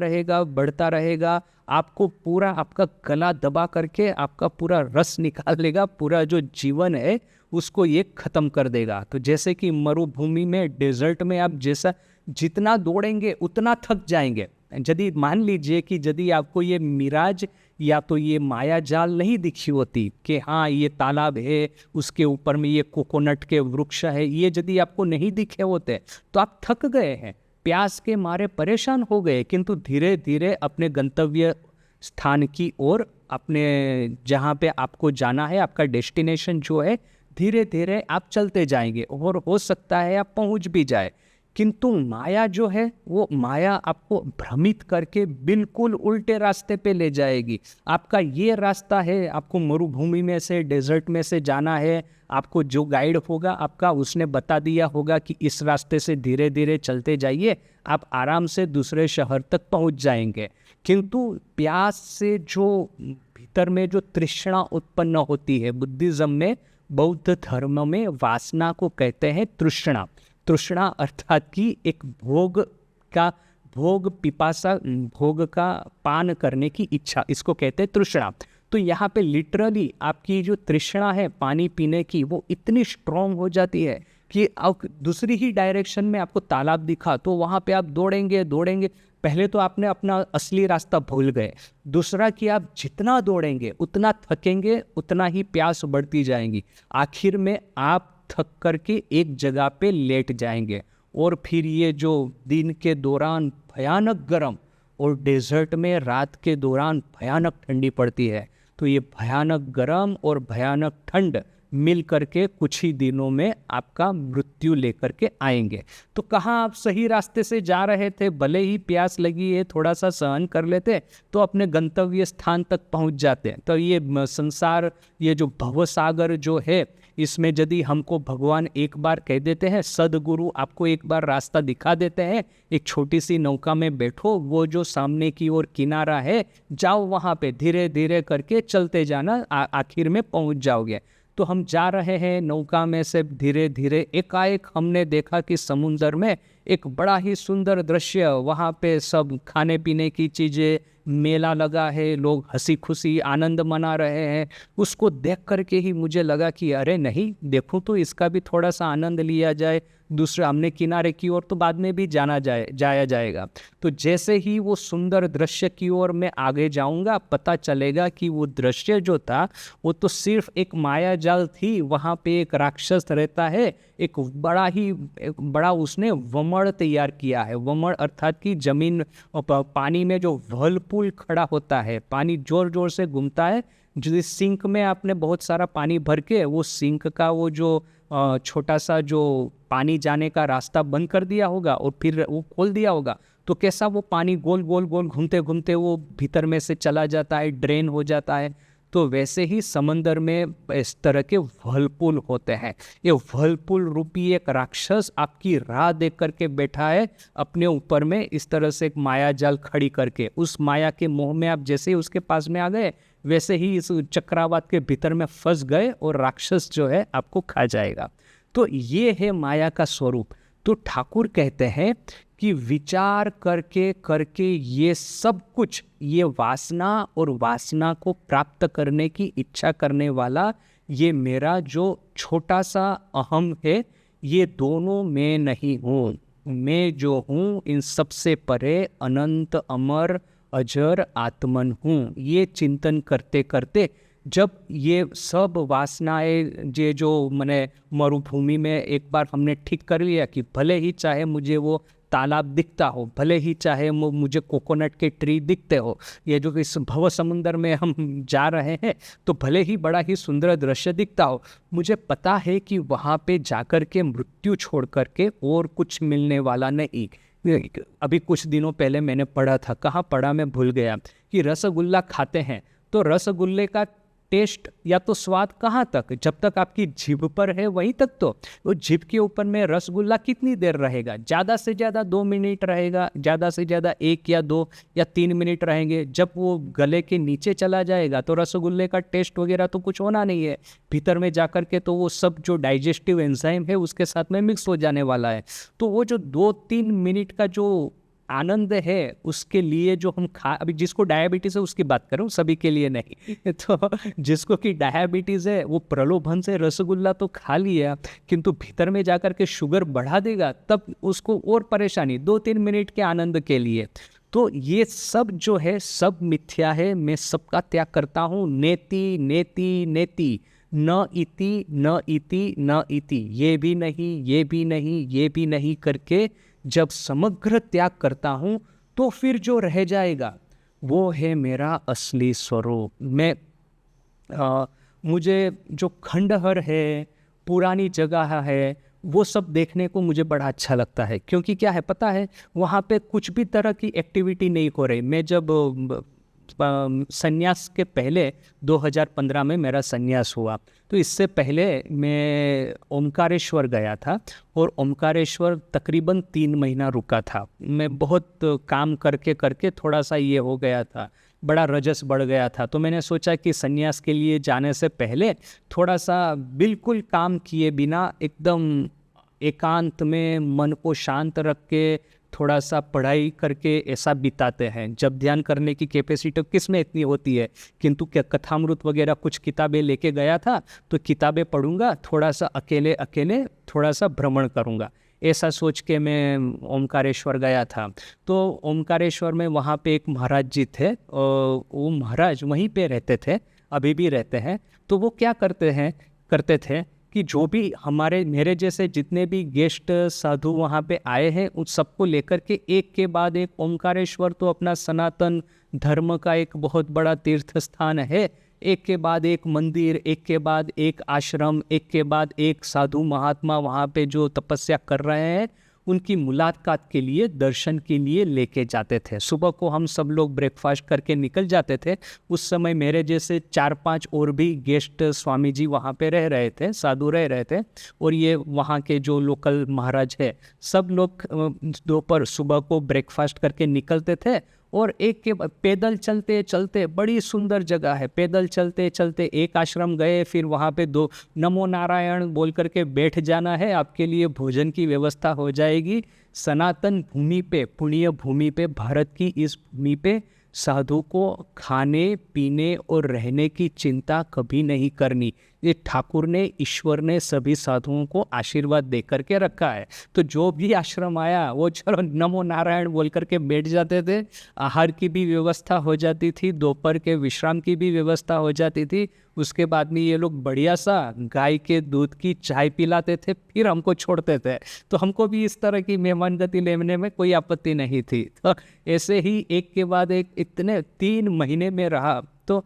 रहेगा, आपको पूरा आपका गला दबा करके आपका पूरा रस निकाल लेगा, पूरा जो जीवन है उसको ये खत्म कर देगा। तो जैसे कि मरुभूमि में, डेजर्ट में आप जैसा जितना दौड़ेंगे उतना थक जाएंगे। यदि मान लीजिए कि यदि आपको ये मिराज या तो ये माया जाल नहीं दिखी होती कि हाँ ये तालाब है, उसके ऊपर में ये कोकोनट के वृक्ष है, ये यदि आपको नहीं दिखे होते तो आप थक गए हैं, प्यास के मारे परेशान हो गए, किंतु धीरे धीरे अपने गंतव्य स्थान की ओर, अपने जहाँ पे आपको जाना है, आपका डेस्टिनेशन जो है, धीरे धीरे आप चलते जाएंगे और हो सकता है आप पहुँच भी जाए। किंतु माया जो है वो माया आपको भ्रमित करके बिल्कुल उल्टे रास्ते पे ले जाएगी। आपका ये रास्ता है, आपको मरुभूमि में से, डेजर्ट में से जाना है, आपको जो गाइड होगा आपका उसने बता दिया होगा कि इस रास्ते से धीरे धीरे चलते जाइए, आप आराम से दूसरे शहर तक पहुंच जाएंगे। किंतु प्यास से जो भीतर में जो तृष्णा उत्पन्न होती है, बुद्धिज्म में, बौद्ध धर्म में वासना को कहते हैं तृष्णा। तृष्णा अर्थात कि एक भोग पिपासा, भोग का पान करने की इच्छा, इसको कहते हैं तृष्णा। तो यहाँ पे लिटरली आपकी जो तृष्णा है पानी पीने की वो इतनी स्ट्रॉन्ग हो जाती है कि अब दूसरी ही डायरेक्शन में आपको तालाब दिखा तो वहाँ पे आप दौड़ेंगे। पहले तो आपने अपना असली रास्ता भूल गए, दूसरा कि आप जितना दौड़ेंगे उतना थकेंगे, उतना ही प्यास बढ़ती जाएंगी, आखिर में आप थक करके एक जगह पे लेट जाएंगे। और फिर ये जो दिन के दौरान भयानक गर्म और डेजर्ट में रात के दौरान भयानक ठंडी पड़ती है, तो ये भयानक गर्म और भयानक ठंड मिल करके कुछ ही दिनों में आपका मृत्यु लेकर के आएंगे। तो कहाँ आप सही रास्ते से जा रहे थे, भले ही प्यास लगी है, थोड़ा सा सहन कर लेते तो अपने गंतव्य स्थान तक पहुंच जाते। तो ये संसार, ये जो भवसागर जो है, इसमें यदि हमको भगवान एक बार कह देते हैं, सदगुरु आपको एक बार रास्ता दिखा देते हैं, एक छोटी सी नौका में बैठो, वो जो सामने की ओर किनारा है, जाओ वहाँ पे धीरे धीरे करके चलते जाना, आखिर में पहुँच जाओगे। तो हम जा रहे हैं नौका में से धीरे धीरे, एकाएक हमने देखा कि समुंदर में एक बड़ा ही सुंदर दृश्य, वहाँ पे सब खाने पीने की चीज़ें, मेला लगा है, लोग हंसी खुशी आनंद मना रहे हैं। उसको देख करके ही मुझे लगा कि अरे नहीं, देखूं तो इसका भी थोड़ा सा आनंद लिया जाए। दूसरे हमने किनारे की ओर तो बाद में भी जाया जाएगा। तो जैसे ही वो सुंदर दृश्य की ओर मैं आगे जाऊंगा, पता चलेगा कि वो दृश्य जो था वो तो सिर्फ एक माया जाल थी। वहाँ पे एक राक्षस रहता है, एक बड़ा उसने वमड़ तैयार किया है। वमड़ अर्थात कि जमीन, पानी में जो व्हर्लपूल खड़ा होता है, पानी जोर जोर से घूमता है। जिस सिंक में आपने बहुत सारा पानी भर के वो सिंक का वो जो छोटा सा जो पानी जाने का रास्ता बंद कर दिया होगा और फिर वो खोल दिया होगा, तो कैसा वो पानी गोल गोल गोल घूमते घूमते वो भीतर में से चला जाता है, ड्रेन हो जाता है। तो वैसे ही समंदर में इस तरह के व्हर्लपूल होते हैं। ये व्हर्लपूल रूपी एक राक्षस आपकी राह देख करके बैठा है अपने ऊपर में, इस तरह से एक माया जाल खड़ी करके। उस माया के मोह में आप जैसे ही उसके पास में आ गए, वैसे ही इस चक्रवात के भीतर में फंस गए और राक्षस जो है आपको खा जाएगा। तो ये है माया का स्वरूप। तो ठाकुर कहते हैं कि विचार करके करके ये सब कुछ, ये वासना और वासना को प्राप्त करने की इच्छा करने वाला ये मेरा जो छोटा सा अहम है, ये दोनों मैं नहीं हूँ। मैं जो हूँ इन सबसे परे अनंत अमर अजर आत्मन हूँ। ये चिंतन करते करते जब ये सब वासनाएं जो मैंने मरुभूमि में एक बार हमने ठीक कर लिया कि भले ही चाहे मुझे वो तालाब दिखता हो, भले ही चाहे मुझे कोकोनट के ट्री दिखते हो, ये जो इस भव समुंदर में हम जा रहे हैं तो भले ही बड़ा ही सुंदर दृश्य दिखता हो, मुझे पता है कि वहाँ पे जाकर के मृत्यु छोड़ करके और कुछ मिलने वाला नहीं। अभी कुछ दिनों पहले मैंने पढ़ा था, कहाँ पढ़ा मैं भूल गया, कि रसगुल्ला खाते हैं तो रसगुल्ले का टेस्ट या तो स्वाद कहाँ तक, जब तक आपकी जीभ पर है वहीं तक। तो वो जीभ के ऊपर में रसगुल्ला कितनी देर रहेगा? ज़्यादा से ज़्यादा 2 मिनट रहेगा, ज़्यादा से ज़्यादा 1 या 2 या 3 मिनट रहेंगे। जब वो गले के नीचे चला जाएगा तो रसगुल्ले का टेस्ट वगैरह तो कुछ होना नहीं है। भीतर में जाकर के तो वो सब जो डाइजेस्टिव एंजाइम है उसके साथ में मिक्स हो जाने वाला है। तो वो जो 2-3 मिनट का जो आनंद है उसके लिए जो हम अभी जिसको डायबिटीज़ है उसकी बात करूं, सभी के लिए नहीं। तो जिसको कि डायबिटीज़ है वो प्रलोभन से रसगुल्ला तो खा लिया, किंतु भीतर में जाकर के शुगर बढ़ा देगा, तब उसको और परेशानी 2-3 मिनट के आनंद के लिए। तो ये सब जो है सब मिथ्या है, मैं सबका त्याग करता हूँ। नेति नेति नेति, न इति न इति न इति, ये भी नहीं, ये भी नहीं, ये भी नहीं करके जब समग्र त्याग करता हूँ तो फिर जो रह जाएगा वो है मेरा असली स्वरूप। मैं मुझे जो खंडहर है, पुरानी जगह है, वो सब देखने को मुझे बड़ा अच्छा लगता है। क्योंकि क्या है पता है, वहाँ पे कुछ भी तरह की एक्टिविटी नहीं हो रही। मैं जब संन्यास के पहले 2015 में मेरा संन्यास हुआ, तो इससे पहले मैं ओमकारेश्वर गया था, और ओमकारेश्वर तकरीबन 3 महीना रुका था। मैं बहुत काम करके करके थोड़ा सा ये हो गया था, बड़ा रजस बढ़ गया था। तो मैंने सोचा कि संन्यास के लिए जाने से पहले थोड़ा सा बिल्कुल काम किए बिना एकदम एकांत में मन को शांत रख के थोड़ा सा पढ़ाई करके ऐसा बिताते हैं। जब ध्यान करने की कैपेसिटी किस में इतनी होती है, किंतु क्या कथामृत वगैरह कुछ किताबें लेके गया था, तो किताबें पढ़ूंगा, थोड़ा सा अकेले अकेले थोड़ा सा भ्रमण करूंगा, ऐसा सोच के मैं ओमकारेश्वर गया था। तो ओमकारेश्वर में वहाँ पे एक महाराज जी थे, और वो महाराज वहीं पे रहते थे, अभी भी रहते हैं। तो वो क्या करते थे कि जो भी मेरे जैसे जितने भी गेस्ट साधु वहाँ पे आए हैं, उन सबको लेकर के एक के बाद एक, ओमकारेश्वर तो अपना सनातन धर्म का एक बहुत बड़ा तीर्थ स्थान है, एक के बाद एक मंदिर, एक के बाद एक आश्रम, एक के बाद एक साधु महात्मा वहाँ पे जो तपस्या कर रहे हैं, उनकी मुलाकात के लिए, दर्शन के लिए लेके जाते थे। सुबह को हम सब लोग ब्रेकफास्ट करके निकल जाते थे। उस समय मेरे जैसे 4-5 और भी गेस्ट स्वामी जी वहाँ पे रह रहे थे, साधु रह रहे थे, और ये वहाँ के जो लोकल महाराज है, सब लोग दोपहर सुबह को ब्रेकफास्ट करके निकलते थे, और एक के पैदल चलते चलते, बड़ी सुंदर जगह है, पैदल चलते चलते एक आश्रम गए, फिर वहाँ पे 2 नमो नारायण बोल करके बैठ जाना है, आपके लिए भोजन की व्यवस्था हो जाएगी। सनातन भूमि पे, पुण्य भूमि पे, भारत की इस भूमि पे साधु को खाने पीने और रहने की चिंता कभी नहीं करनी। ये ठाकुर ने, ईश्वर ने सभी साधुओं को आशीर्वाद दे करके रखा है। तो जो भी आश्रम आया वो चलो नमो नारायण बोल करके बैठ जाते थे। आहार की भी व्यवस्था हो जाती थी, दोपहर के विश्राम की भी व्यवस्था हो जाती थी। उसके बाद में ये लोग बढ़िया सा गाय के दूध की चाय पिलाते थे, फिर हमको छोड़ते थे। तो हमको भी इस तरह की मेहमान गति लेने में कोई आपत्ति नहीं थी। तो ऐसे ही एक के बाद एक इतने 3 महीने में रहा। तो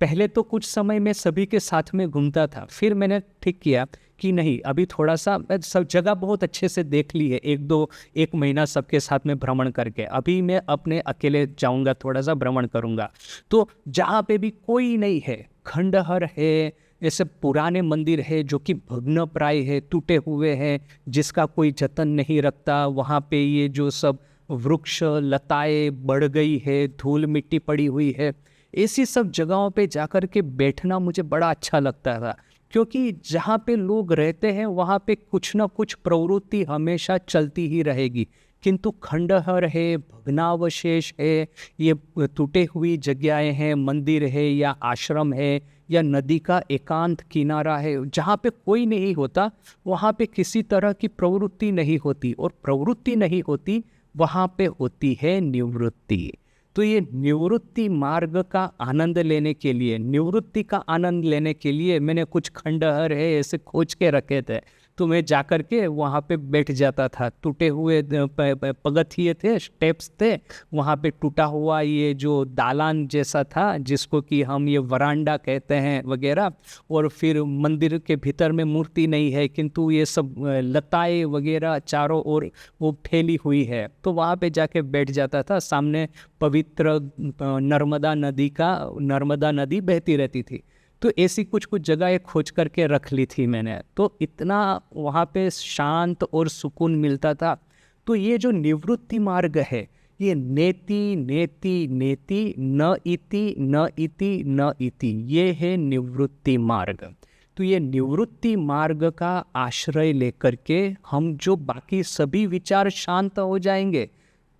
पहले तो कुछ समय में सभी के साथ में घूमता था, फिर मैंने ठीक किया कि नहीं, अभी थोड़ा सा सब जगह बहुत अच्छे से देख ली है, 1 महीना सबके साथ में भ्रमण करके, अभी मैं अपने अकेले जाऊंगा, थोड़ा सा भ्रमण करूंगा। तो जहाँ पे भी कोई नहीं है, खंडहर है, ऐसे पुराने मंदिर है जो कि भग्न प्राय है, टूटे हुए हैं, जिसका कोई जतन नहीं रखता, वहाँ पे ये जो सब वृक्ष लताएं बढ़ गई है, धूल मिट्टी पड़ी हुई है, ऐसी सब जगहों पे जाकर के बैठना मुझे बड़ा अच्छा लगता था। क्योंकि जहाँ पे लोग रहते हैं वहाँ पे कुछ ना कुछ प्रवृत्ति हमेशा चलती ही रहेगी। किंतु खंडहर है, भग्नावशेष है, ये टूटे हुई जगहें हैं, मंदिर है या आश्रम है या नदी का एकांत किनारा है, जहाँ पे कोई नहीं होता, वहाँ पे किसी तरह की प्रवृत्ति नहीं होती, और प्रवृत्ति नहीं होती वहाँ पे होती है निवृत्ति। तो ये निवृत्ति मार्ग का आनंद लेने के लिए, निवृत्ति का आनंद लेने के लिए मैंने कुछ खंडहर है ऐसे खोज के रखे थे। तो मैं जाकर के वहाँ पे बैठ जाता था। टूटे हुए पगथिए थे, स्टेप्स थे, वहाँ पे टूटा हुआ ये जो दालान जैसा था, जिसको कि हम ये वरांडा कहते हैं वगैरह, और फिर मंदिर के भीतर में मूर्ति नहीं है, किंतु ये सब लताएं वगैरह चारों ओर वो फैली हुई है। तो वहाँ पे जाके बैठ जाता था। सामने पवित्र नर्मदा नदी बहती रहती थी। तो ऐसी कुछ जगह खोज करके रख ली थी मैंने। तो इतना वहाँ पे शांत और सुकून मिलता था। तो ये जो निवृत्ति मार्ग है, ये नेति नेति नेति न इति न इति न इति, ये है निवृत्ति मार्ग। तो ये निवृत्ति मार्ग का आश्रय लेकर के हम जो बाकी सभी विचार शांत हो जाएंगे,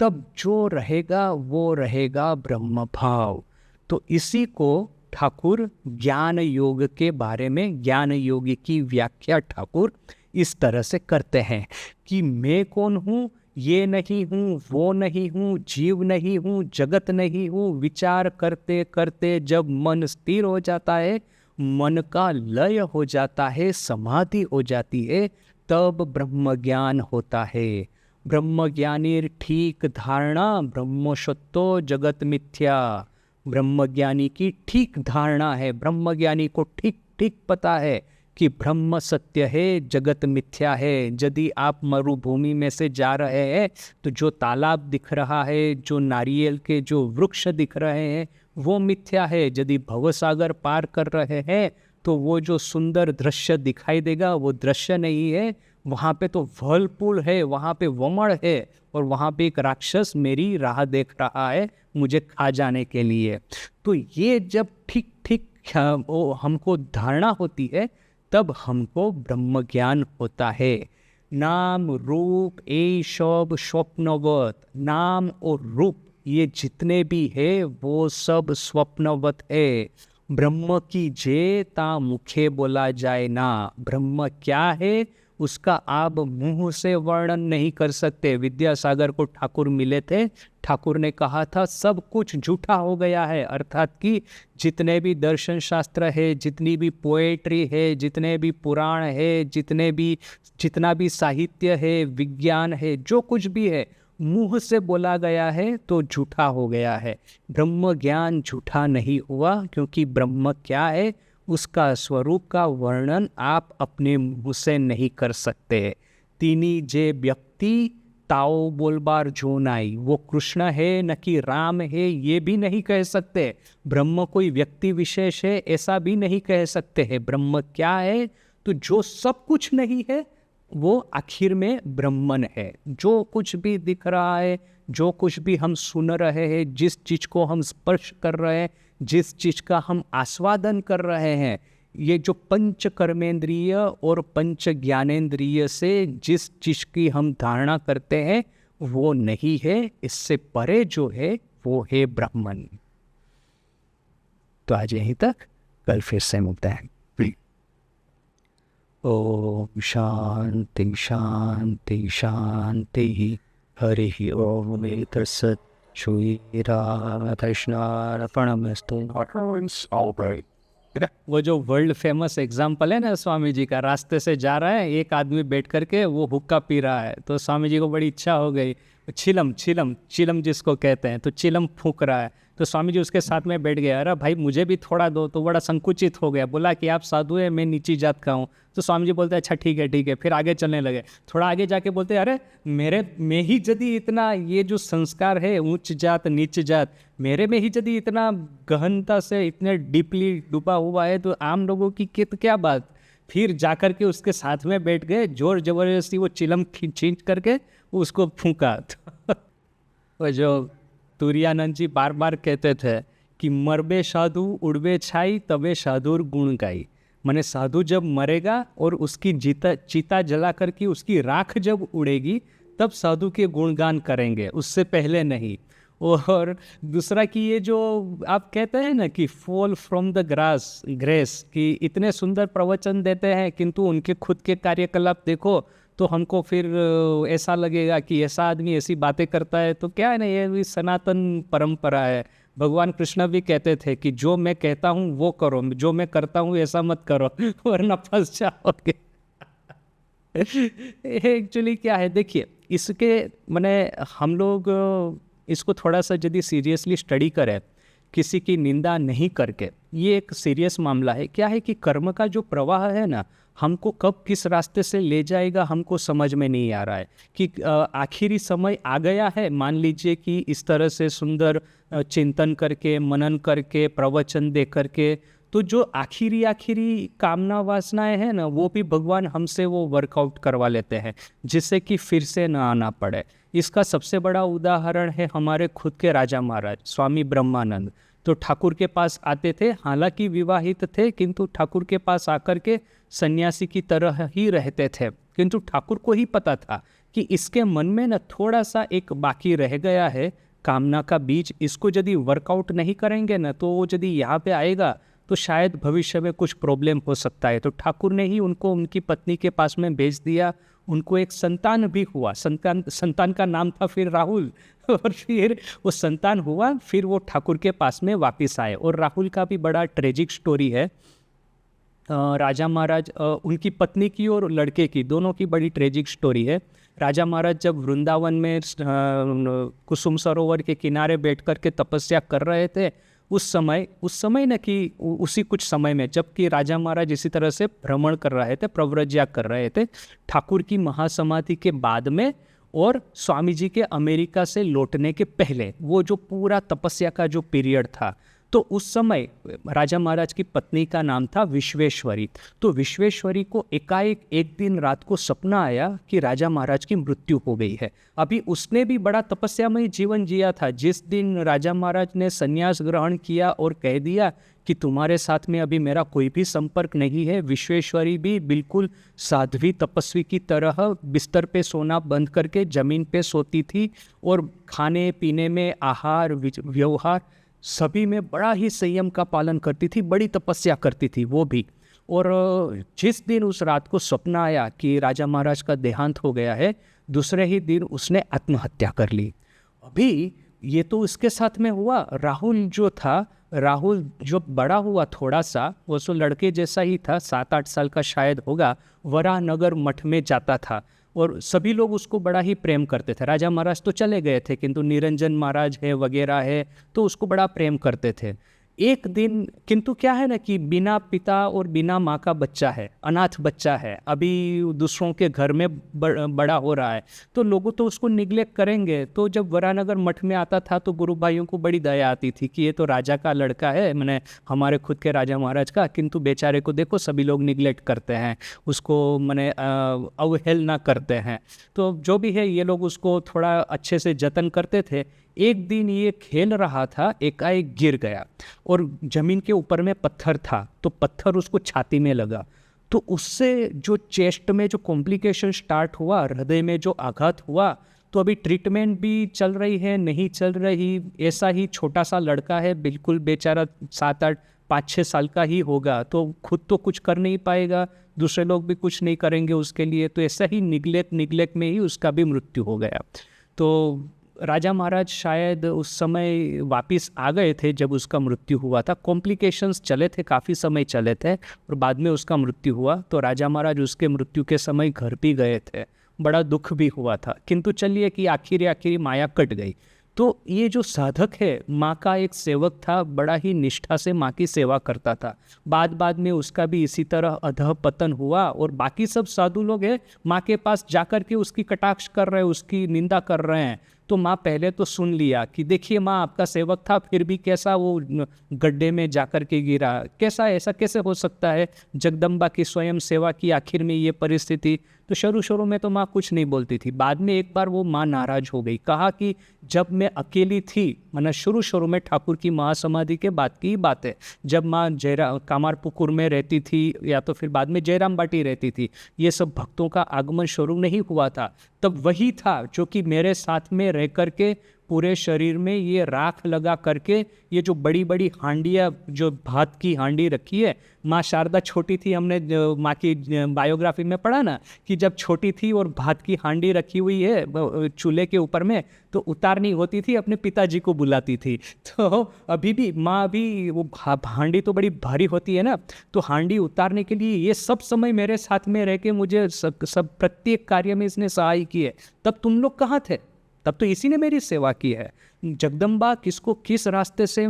तब जो रहेगा वो रहेगा ब्रह्म भाव। तो इसी को ठाकुर ज्ञान योग के बारे में, ज्ञान योग की व्याख्या ठाकुर इस तरह से करते हैं कि मैं कौन हूँ, ये नहीं हूँ, वो नहीं हूँ, जीव नहीं हूँ, जगत नहीं हूँ। विचार करते करते जब मन स्थिर हो जाता है, मन का लय हो जाता है, समाधि हो जाती है, तब ब्रह्म ज्ञान होता है। ब्रह्म ज्ञानीर ठीक धारणा ब्रह्मशत्तो जगत मिथ्या। ब्रह्मज्ञानी की ठीक धारणा है, ब्रह्मज्ञानी को ठीक ठीक पता है कि ब्रह्म सत्य है, जगत मिथ्या है। यदि आप मरुभूमि में से जा रहे हैं तो जो तालाब दिख रहा है, जो नारियल के जो वृक्ष दिख रहे हैं, वो मिथ्या है। यदि भवसागर पार कर रहे हैं तो वो जो सुंदर दृश्य दिखाई देगा वो दृश्य नहीं है, वहाँ पे तो व्हर्लपूल है, वहाँ पे वमड़ है, और वहाँ पे एक राक्षस मेरी राह देख रहा है मुझे खा जाने के लिए। तो ये जब ठीक ठीक हमको धारणा होती है तब हमको ब्रह्म ज्ञान होता है। नाम रूप ये सब स्वप्नवत, नाम और रूप ये जितने भी है वो सब स्वप्नवत है। ब्रह्म की जे ता मुखे बोला जाए ना। ब्रह्म क्या है उसका आप मुंह से वर्णन नहीं कर सकते। विद्यासागर को ठाकुर मिले थे, ठाकुर ने कहा था सब कुछ झूठा हो गया है, अर्थात कि जितने भी दर्शन शास्त्र है, जितनी भी पोएट्री है, जितने भी पुराण है, जितना भी साहित्य है, विज्ञान है, जो कुछ भी है मुंह से बोला गया है तो झूठा हो गया है। ब्रह्म ज्ञान झूठा नहीं हुआ, क्योंकि ब्रह्म क्या है उसका स्वरूप का वर्णन आप अपने मुंह से नहीं कर सकते। तीनी जे व्यक्ति ताओ बोलबार जो नाई, वो कृष्ण है न कि राम है ये भी नहीं कह सकते। ब्रह्म कोई व्यक्ति विशेष है ऐसा भी नहीं कह सकते हैं। ब्रह्म क्या है तो जो सब कुछ नहीं है वो आखिर में ब्रह्मन है। जो कुछ भी दिख रहा है, जो कुछ भी हम सुन रहे हैं, जिस चीज को हम स्पर्श कर रहे हैं, जिस चीज का हम आस्वादन कर रहे हैं, ये जो पंच कर्मेंद्रिय और पंच ज्ञानेंद्रिय से जिस चीज की हम धारणा करते हैं वो नहीं है। इससे परे जो है वो है ब्रह्मन। तो आज यहीं तक, कल फिर से मिलते हैं। ओम शांति शांति शांति। हरि ओम तत्सत्। श्री कृष्णार्पणमस्तु। वो जो वर्ल्ड फेमस एग्जाम्पल है ना स्वामी जी का, रास्ते से जा रहा है एक आदमी बैठ करके वो हुक्का पी रहा है, तो स्वामी जी को बड़ी इच्छा हो गई, चिलम चिलम चिलम जिसको कहते हैं, तो चिलम फूंक रहा है। तो स्वामी जी उसके साथ में बैठ गए, अरे भाई मुझे भी थोड़ा दो, तो बड़ा संकुचित हो गया, बोला कि आप साधु है, मैं नीची जात का हूँ। तो स्वामी जी बोलते हैं अच्छा ठीक है ठीक है, फिर आगे चलने लगे। थोड़ा आगे जाके बोलते हैं अरे में ही यदि इतना ये जो संस्कार है उच्च जात नीच जात, मेरे में ही यदि इतना गहनता से इतने डीपली डूबा हुआ है तो आम लोगों की क्या बात। फिर जाकर के उसके साथ में बैठ गए, जोर जबरदस्ती वो चिलम खींच करके उसको फूंका। वो जो तुरानंद जी बार बार कहते थे कि मरबे साधु उड़बे छाई तबे साधुर गुण गाई। माने साधु जब मरेगा और उसकी चिता जला करके उसकी राख जब उड़ेगी तब साधु के गुणगान करेंगे, उससे पहले नहीं। और दूसरा कि ये जो आप कहते हैं ना कि फॉल फ्रॉम द ग्रेस, कि इतने सुंदर प्रवचन देते हैं किंतु उनके खुद के कार्यकलाप देखो तो हमको फिर ऐसा लगेगा कि ऐसा आदमी ऐसी बातें करता है तो क्या है ना, ये भी सनातन परंपरा है। भगवान कृष्ण भी कहते थे कि जो मैं कहता हूँ वो करो, जो मैं करता हूँ ऐसा मत करो वरना फंस जाओगे। एक्चुअली क्या है देखिए, इसके मैंने हम लोग इसको थोड़ा सा यदि सीरियसली स्टडी करें, किसी की निंदा नहीं करके, ये एक सीरियस मामला है। क्या है कि कर्म का जो प्रवाह है ना, हमको कब किस रास्ते से ले जाएगा हमको समझ में नहीं आ रहा है। कि आखिरी समय आ गया है, मान लीजिए कि इस तरह से सुंदर चिंतन करके, मनन करके, प्रवचन दे करके, तो जो आखिरी कामना वासनाएं हैं ना वो भी भगवान हमसे वो वर्कआउट करवा लेते हैं जिससे कि फिर से ना आना पड़े। इसका सबसे बड़ा उदाहरण है हमारे खुद के राजा महाराज स्वामी ब्रह्मानंद। तो ठाकुर के पास आते थे, हालांकि विवाहित थे किंतु ठाकुर के पास आकर के सन्यासी की तरह ही रहते थे। किंतु ठाकुर को ही पता था कि इसके मन में न थोड़ा सा एक बाकी रह गया है कामना का बीज, इसको यदि वर्कआउट नहीं करेंगे ना तो वो यदि यहाँ पे आएगा तो शायद भविष्य में कुछ प्रॉब्लम हो सकता है। तो ठाकुर ने ही उनको उनकी पत्नी के पास में भेज दिया। उनको एक संतान भी हुआ, संतान का नाम था फिर राहुल। और फिर वो संतान हुआ, फिर वो ठाकुर के पास में वापस आए। और राहुल का भी बड़ा ट्रेजिक स्टोरी है। राजा महाराज, उनकी पत्नी की और लड़के की, दोनों की बड़ी ट्रेजिक स्टोरी है। राजा महाराज जब वृंदावन में कुसुम सरोवर के किनारे बैठ कर के तपस्या कर रहे थे, उस समय न कि उसी कुछ समय में, जबकि राजा महाराज इसी तरह से भ्रमण कर रहे थे, प्रव्रज्या कर रहे थे, ठाकुर की महासमाधि के बाद में और स्वामी जी के अमेरिका से लौटने के पहले, वो जो पूरा तपस्या का जो पीरियड था, तो उस समय राजा महाराज की पत्नी का नाम था विश्वेश्वरी। तो विश्वेश्वरी को एकाएक एक दिन रात को सपना आया कि राजा महाराज की मृत्यु हो गई है। अभी उसने भी बड़ा तपस्यामय जीवन जिया था। जिस दिन राजा महाराज ने संन्यास ग्रहण किया और कह दिया कि तुम्हारे साथ में अभी मेरा कोई भी संपर्क नहीं है, विश्वेश्वरी भी बिल्कुल साध्वी तपस्वी की तरह बिस्तर पे सोना बंद करके ज़मीन पे सोती थी और खाने पीने में, आहार व्यवहार सभी में बड़ा ही संयम का पालन करती थी, बड़ी तपस्या करती थी वो भी। और जिस दिन उस रात को सपना आया कि राजा महाराज का देहांत हो गया है, दूसरे ही दिन उसने आत्महत्या कर ली। अभी ये तो उसके साथ में हुआ। राहुल जो था, राहुल जो बड़ा हुआ थोड़ा सा, वो सो लड़के जैसा ही था, 7-8 साल का शायद होगा, वराहनगर मठ में जाता था और सभी लोग उसको बड़ा ही प्रेम करते थे। राजा महाराज तो चले गए थे, किंतु निरंजन महाराज है वगैरह है, तो उसको बड़ा प्रेम करते थे। एक दिन किंतु क्या है ना कि बिना पिता और बिना माँ का बच्चा है, अनाथ बच्चा है, अभी दूसरों के घर में बड़ा हो रहा है, तो लोगों तो उसको निग्लेक्ट करेंगे। तो जब वरानगर मठ में आता था तो गुरु भाइयों को बड़ी दया आती थी कि ये तो राजा का लड़का है, मैंने हमारे खुद के राजा महाराज का, किंतु बेचारे को देखो सभी लोग निग्लेक्ट करते हैं, उसको मैंने अवहेलना करते हैं। तो जो भी है, ये लोग उसको थोड़ा अच्छे से जतन करते थे। एक दिन ये खेल रहा था, एकाएक गिर गया और ज़मीन के ऊपर में पत्थर था, तो पत्थर उसको छाती में लगा। तो उससे जो चेस्ट में जो कॉम्प्लिकेशन स्टार्ट हुआ, हृदय में जो आघात हुआ, तो अभी ट्रीटमेंट भी चल रही है, नहीं चल रही, ऐसा ही छोटा सा लड़का है, बिल्कुल बेचारा 7-8 5-6 साल का ही होगा, तो खुद तो कुछ कर नहीं पाएगा, दूसरे लोग भी कुछ नहीं करेंगे उसके लिए, तो ऐसा ही निग्लेक्ट में ही उसका भी मृत्यु हो गया। तो राजा महाराज शायद उस समय वापस आ गए थे जब उसका मृत्यु हुआ था। कॉम्प्लिकेशंस चले थे, काफ़ी समय चले थे और बाद में उसका मृत्यु हुआ। तो राजा महाराज उसके मृत्यु के समय घर भी गए थे, बड़ा दुख भी हुआ था, किंतु चलिए कि आखिरी माया कट गई। तो ये जो साधक है, माँ का एक सेवक था, बड़ा ही निष्ठा से माँ की सेवा करता था। बाद में उसका भी इसी तरह अधः पतन हुआ और बाकी सब साधु लोग हैं माँ के पास जाकर के उसकी कटाक्ष कर रहे हैं, उसकी निंदा कर रहे हैं। तो माँ पहले तो सुन लिया कि देखिए माँ, आपका सेवक था, फिर भी कैसा वो गड्ढे में जाकर के गिरा, कैसा, ऐसा कैसे हो सकता है, जगदम्बा की स्वयं सेवा की, आखिर में ये परिस्थिति। तो शुरू में तो माँ कुछ नहीं बोलती थी। बाद में एक बार वो माँ नाराज हो गई, कहा कि जब मैं अकेली थी, मैंने शुरू में ठाकुर की महासमाधि के बाद की बात है, जब माँ कामारपुकुर में रहती थी या तो फिर बाद में जयराम बाटी रहती थी, ये सब भक्तों का आगमन शुरू नहीं हुआ था, तब वही था जो कि मेरे साथ में रह करके पूरे शरीर में ये राख लगा करके, ये जो बड़ी बड़ी हांडियाँ, जो भात की हांडी रखी है, माँ शारदा छोटी थी, हमने माँ की बायोग्राफी में पढ़ा ना कि जब छोटी थी और भात की हांडी रखी हुई है चूल्हे के ऊपर में, तो उतारनी होती थी, अपने पिताजी को बुलाती थी। तो अभी भी माँ भी वो हांडी तो बड़ी भारी होती है ना, तो हांडी उतारने के लिए ये सब समय मेरे साथ में रह के मुझे सब प्रत्येक कार्य में इसने सहाय की है। तब तुम लोग कहाँ थे? तब तो इसी ने मेरी सेवा की है। जगदम्बा किसको किस रास्ते से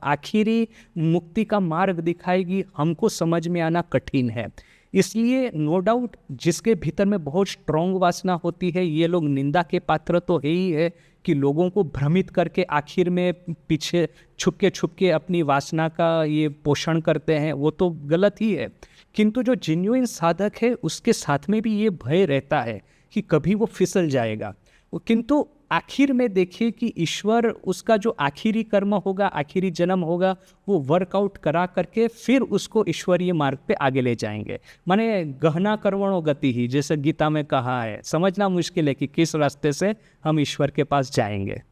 आखिरी मुक्ति का मार्ग दिखाएगी, हमको समझ में आना कठिन है। इसलिए नो डाउट जिसके भीतर में बहुत स्ट्रॉन्ग वासना होती है, ये लोग निंदा के पात्र तो है ही है कि लोगों को भ्रमित करके आखिर में पीछे छुप के अपनी वासना का ये पोषण करते हैं, वो तो गलत ही है। किंतु जो जेन्युइन साधक है उसके साथ में भी ये भय रहता है कि कभी वो फिसल जाएगा। किंतु आखिर में देखिए कि ईश्वर उसका जो आखिरी कर्म होगा, आखिरी जन्म होगा, वो वर्कआउट करा करके फिर उसको ईश्वरीय मार्ग पे आगे ले जाएंगे। माने गहना कर्मणो गति ही, जैसे गीता में कहा है। समझना मुश्किल है कि किस रास्ते से हम ईश्वर के पास जाएंगे।